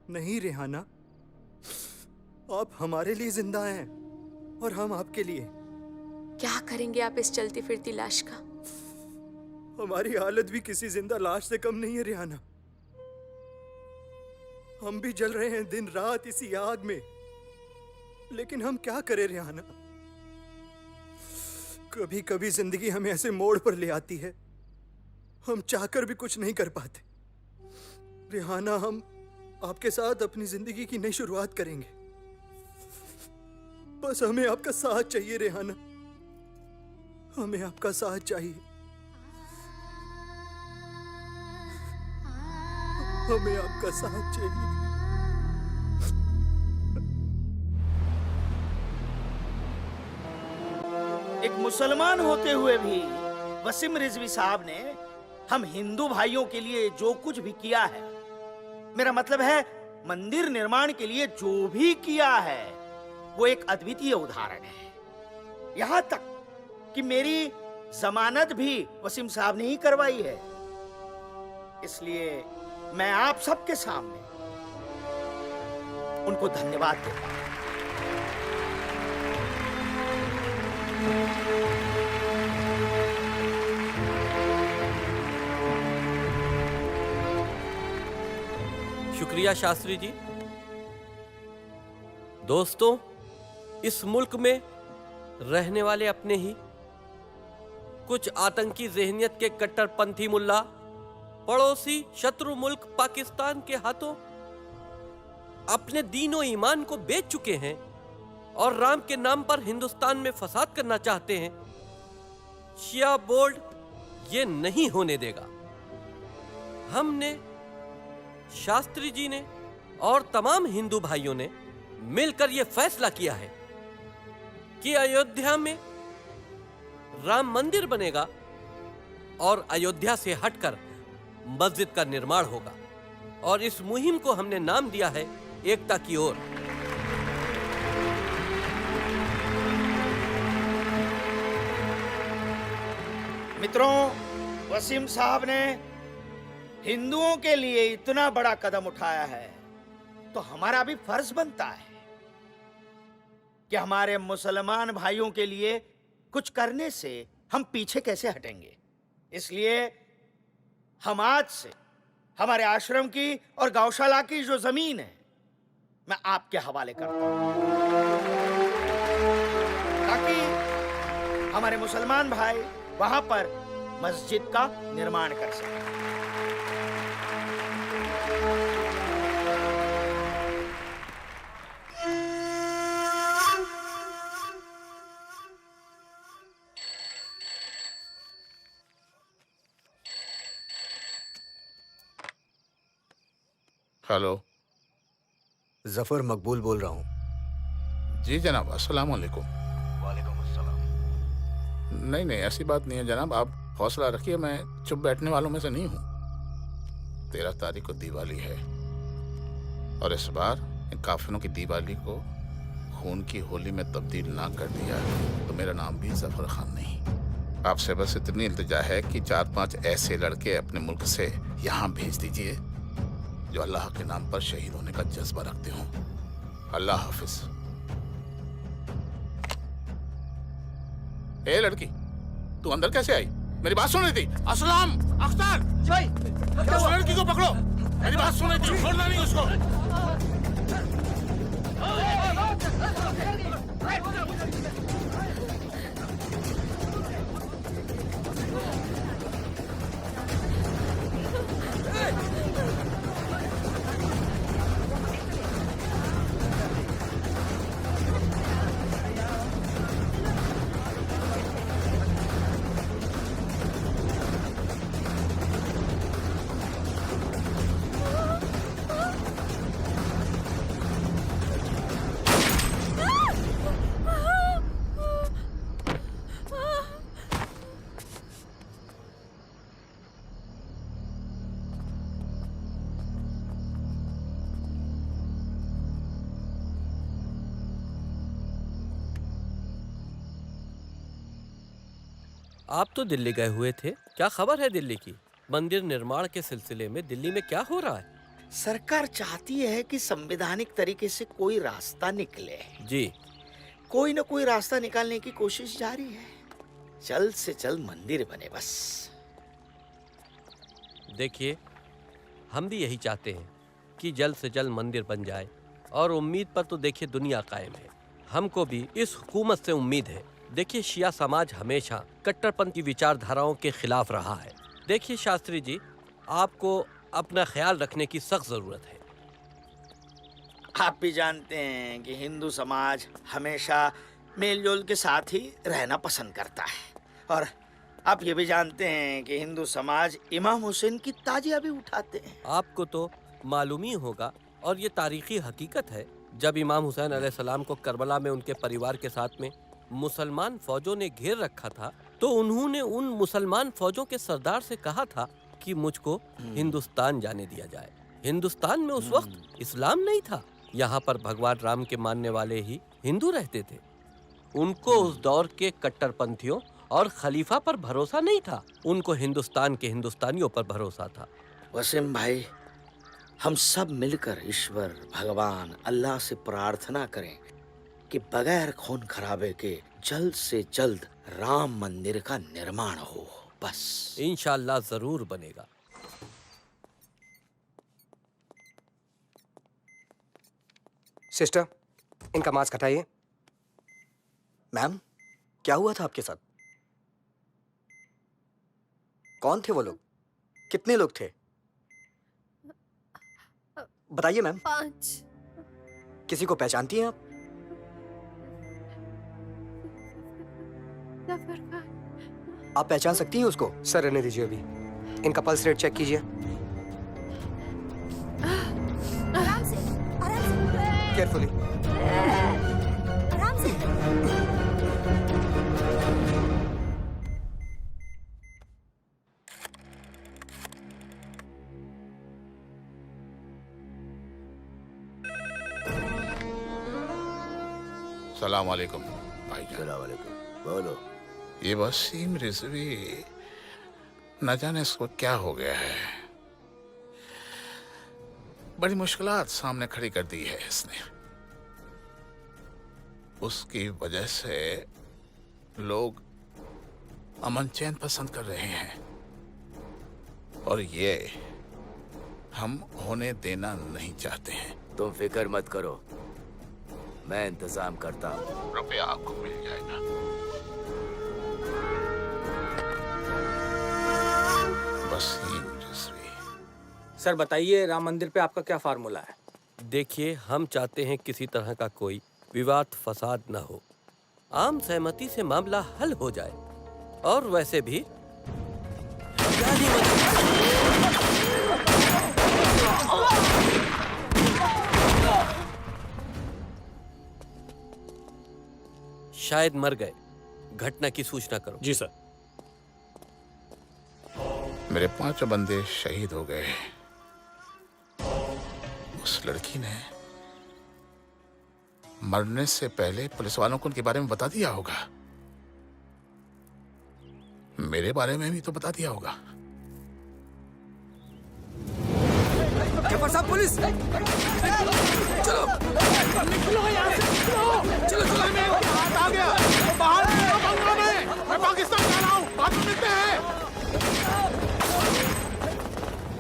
नहीं रिहाना, आप हमारे लिए जिंदा हैं और हम आपके लिए। क्या करेंगे आप इस चलती फिरती लाश का? हमारी हालत भी किसी जिंदा लाश से कम नहीं है रिहाना। हम भी जल रहे हैं दिन रात इसी आग में, लेकिन हम क्या करें रिहाना। कभी कभी जिंदगी हमें ऐसे मोड़ पर ले आती है, हम चाहकर भी कुछ नहीं कर पाते। रिहाना, हम आपके साथ अपनी जिंदगी की नई शुरुआत करेंगे। बस हमें आपका साथ चाहिए रिहाना, हमें आपका साथ चाहिए। हमें आपका साथ चाहिए। एक मुसलमान होते हुए भी वसीम रिजवी साहब ने हम हिंदू भाइयों के लिए जो कुछ भी किया है, मेरा मतलब है मंदिर निर्माण के लिए जो भी किया है, वो एक अद्वितीय उदाहरण है। यहां तक कि मेरी जमानत भी वसीम साहब ने ही करवाई है। इसलिए मैं आप सबके सामने उनको धन्यवाद देता हूं। शुक्रिया शास्त्री जी। दोस्तों, इस मुल्क में रहने वाले अपने ही कुछ आतंकी ज़हनियत के कट्टरपंथी मुल्ला पड़ोसी शत्रु मुल्क पाकिस्तान के हाथों अपने दीन और ईमान को बेच चुके हैं और राम के नाम पर हिंदुस्तान में फसाद करना चाहते हैं। शिया बोर्ड ये नहीं होने देगा। हमने, शास्त्री जी ने और तमाम हिंदू भाइयों ने मिलकर यह फैसला किया है कि अयोध्या में राम मंदिर बनेगा और अयोध्या से हटकर मस्जिद का निर्माण होगा। और इस मुहिम को हमने नाम दिया है एकता की ओर। मित्रों, वसीम साहब ने हिंदुओं के लिए इतना बड़ा कदम उठाया है, तो हमारा भी फर्ज बनता है कि हमारे मुसलमान भाइयों के लिए कुछ करने से हम पीछे कैसे हटेंगे। इसलिए हम आज से हमारे आश्रम की और गौशाला की जो जमीन है, मैं आपके हवाले करता हूं, ताकि हमारे मुसलमान भाई वहां पर मस्जिद का निर्माण कर सकें। हेलो, जफर मकबूल बोल रहा हूँ। जी जनाब, अस्सलाम वालेकुम। वालेकुम अस्सलाम। नहीं नहीं, ऐसी बात नहीं है जनाब, आप हौसला रखिए, मैं चुप बैठने वालों में से नहीं हूँ। 13 तारीख को दिवाली है और इस बार इन काफिरों की दिवाली को खून की होली में तब्दील ना कर दिया तो मेरा नाम भी जफर खान नहीं। आपसे बस इतनी इल्तिजा है कि 4-5 ऐसे लड़के अपने मुल्क से यहाँ भेज दीजिए जो अल्लाह के नाम पर शहीद होने का जज्बा रखते हों। अल्लाह हाफिज। ए लड़की, तू अंदर कैसे आई? मेरी बात सुन रही थी? असलम, अख्तर, उस लड़की को पकड़ो। मेरी बात सुने, छोड़ना नहीं उसको। आप तो दिल्ली गए हुए थे, क्या खबर है दिल्ली की? मंदिर निर्माण के सिलसिले में दिल्ली में क्या हो रहा है? सरकार चाहती है कि संवैधानिक तरीके से कोई रास्ता निकले। जी, कोई न कोई रास्ता निकालने की कोशिश जारी है। जल्द से जल्द मंदिर बने बस। देखिए, हम भी यही चाहते हैं कि जल्द से जल्द मंदिर बन जाए, और उम्मीद पर तो देखिए दुनिया कायम है। हमको भी इस हुकूमत से उम्मीद है। देखिए, शिया समाज हमेशा कट्टरपंथी विचारधाराओं के खिलाफ रहा है। देखिए शास्त्री जी, आपको अपना ख्याल रखने की सख्त जरूरत है। आप भी जानते हैं कि हिंदू समाज हमेशा मेलजोल के साथ ही रहना पसंद करता है, और आप ये भी जानते हैं कि हिंदू समाज इमाम हुसैन की ताजिया भी उठाते हैं। आपको तो मालूम ही होगा, और ये तारीखी हकीकत है, जब इमाम हुसैन अलैहिस्सलाम को करबला में उनके परिवार के साथ में मुसलमान फौजों ने घेर रखा था, तो उन्होंने उन मुसलमान फौजों के सरदार से कहा था कि मुझको हिंदुस्तान जाने दिया जाए। हिंदुस्तान में उस वक्त इस्लाम नहीं था, यहाँ पर भगवान राम के मानने वाले ही हिंदू रहते थे। उनको उस दौर के कट्टरपंथियों और खलीफा पर भरोसा नहीं था, उनको हिंदुस्तान के हिंदुस्तानियों पर भरोसा था। वसीम भाई, हम सब मिलकर ईश्वर भगवान अल्लाह से प्रार्थना करें कि बगैर खून खराबे के जल्द से जल्द राम मंदिर का निर्माण हो। बस इंशाअल्लाह जरूर बनेगा। सिस्टर, इनका मास्क हटाइए। मैम, क्या हुआ था आपके साथ? कौन थे वो लोग? कितने लोग थे? बताइए मैम। 5। किसी को पहचानती हैं आप? आप पहचान सकती हैं उसको? सर रहने दीजिए, अभी इनका पल्स रेट चेक कीजिए। आराम से, आराम से। केयरफुली। आराम से। सलाम वालेकुम भाईजान। सलाम वालेकुम। बोलो। ये वसीम रिजवी, न जाने इसको क्या हो गया है। बड़ी मुश्किलात सामने खड़ी कर दी है इसने। उसकी वजह से लोग अमन चैन पसंद कर रहे हैं, और ये हम होने देना नहीं चाहते हैं। तुम फिक्र मत करो, मैं इंतजाम करता हूँ। रुपया आपको मिल जाएगा। वसीम रिजवी। सर बताइए, राम मंदिर पे आपका क्या फार्मूला है? देखिए, हम चाहते हैं किसी तरह का कोई विवाद फसाद न हो, आम सहमति से मामला हल हो जाए, और वैसे भी शायद मर गए। घटना की सूचना करो। जी सर। मेरे 5 बंदे शहीद हो गए। उस लड़की ने मरने से पहले पुलिस वालों को उनके बारे में बता दिया होगा। मेरे बारे में भी तो बता दिया होगा। जफर साहब, पुलिस! चलो निकलो यहाँ से, निकलो! चलो चलो, मैं हाथ आ गया। बाहर निकलो बंगला में। मैं पाकिस्तान जा रहा हूँ, बाद में मिलते हैं।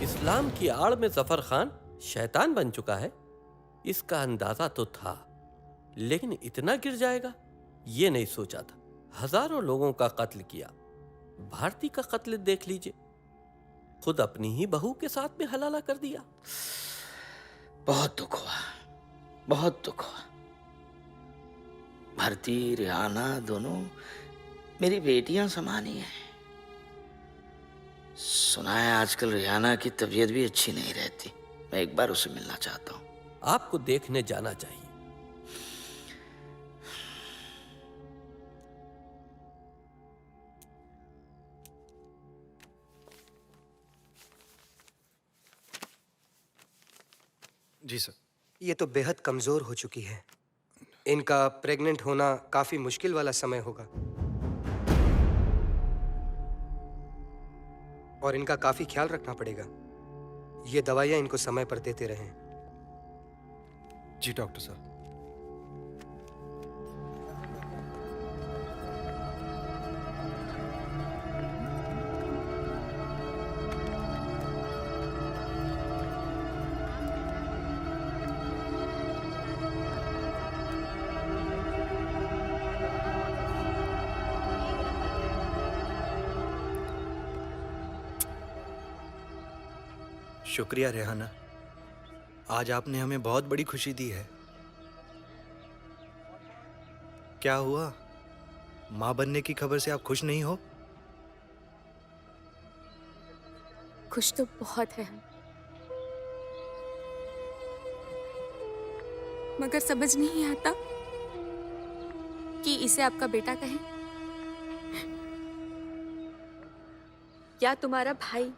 इस इस्लाम की आड़ में जफर खान शैतान बन चुका है, इसका अंदाजा तो था, लेकिन इतना गिर जाएगा ये नहीं सोचा था। हजारों लोगों का कत्ल किया। भारती का कत्ल देख लीजिए, खुद अपनी ही बहू के साथ में हलाला कर दिया। बहुत दुख हुआ, बहुत दुख हुआ। भारती, रिहाना दोनों मेरी बेटियां समान ही हैं। सुना है आजकल रिहाना की तबीयत भी अच्छी नहीं रहती। मैं एक बार उसे मिलना चाहता हूँ। आपको देखने जाना चाहिए। जी सर। ये तो बेहद कमजोर हो चुकी है। इनका प्रेग्नेंट होना काफी मुश्किल वाला समय होगा और इनका काफी ख्याल रखना पड़ेगा। ये दवाइयां इनको समय पर देते रहें। जी डॉक्टर साहब। शुक्रिया रेहाना, आज आपने हमें बहुत बड़ी खुशी दी है। क्या हुआ, मां बनने की खबर से आप खुश नहीं हो? खुश तो बहुत है, मगर समझ नहीं आता कि इसे आपका बेटा कहें या तुम्हारा भाई।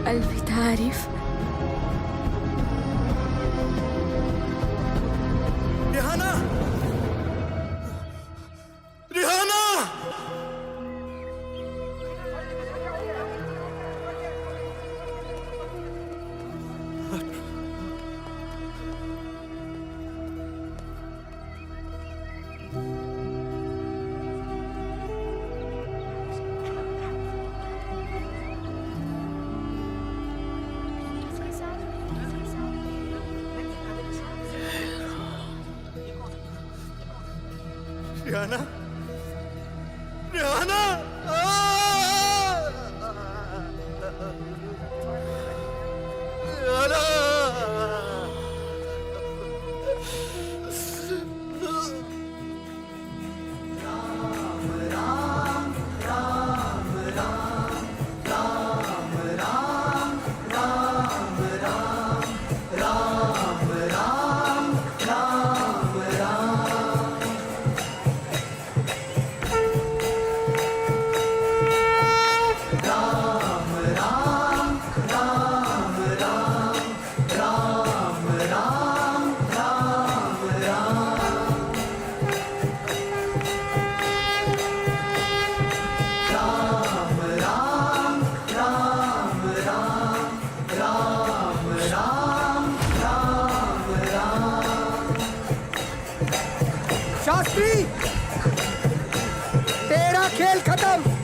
अलविदा आरिफ। रिहाना! रिहाना! रिहाना! रिहाना! रिहाना! शास्त्री, तेरा खेल खत्म।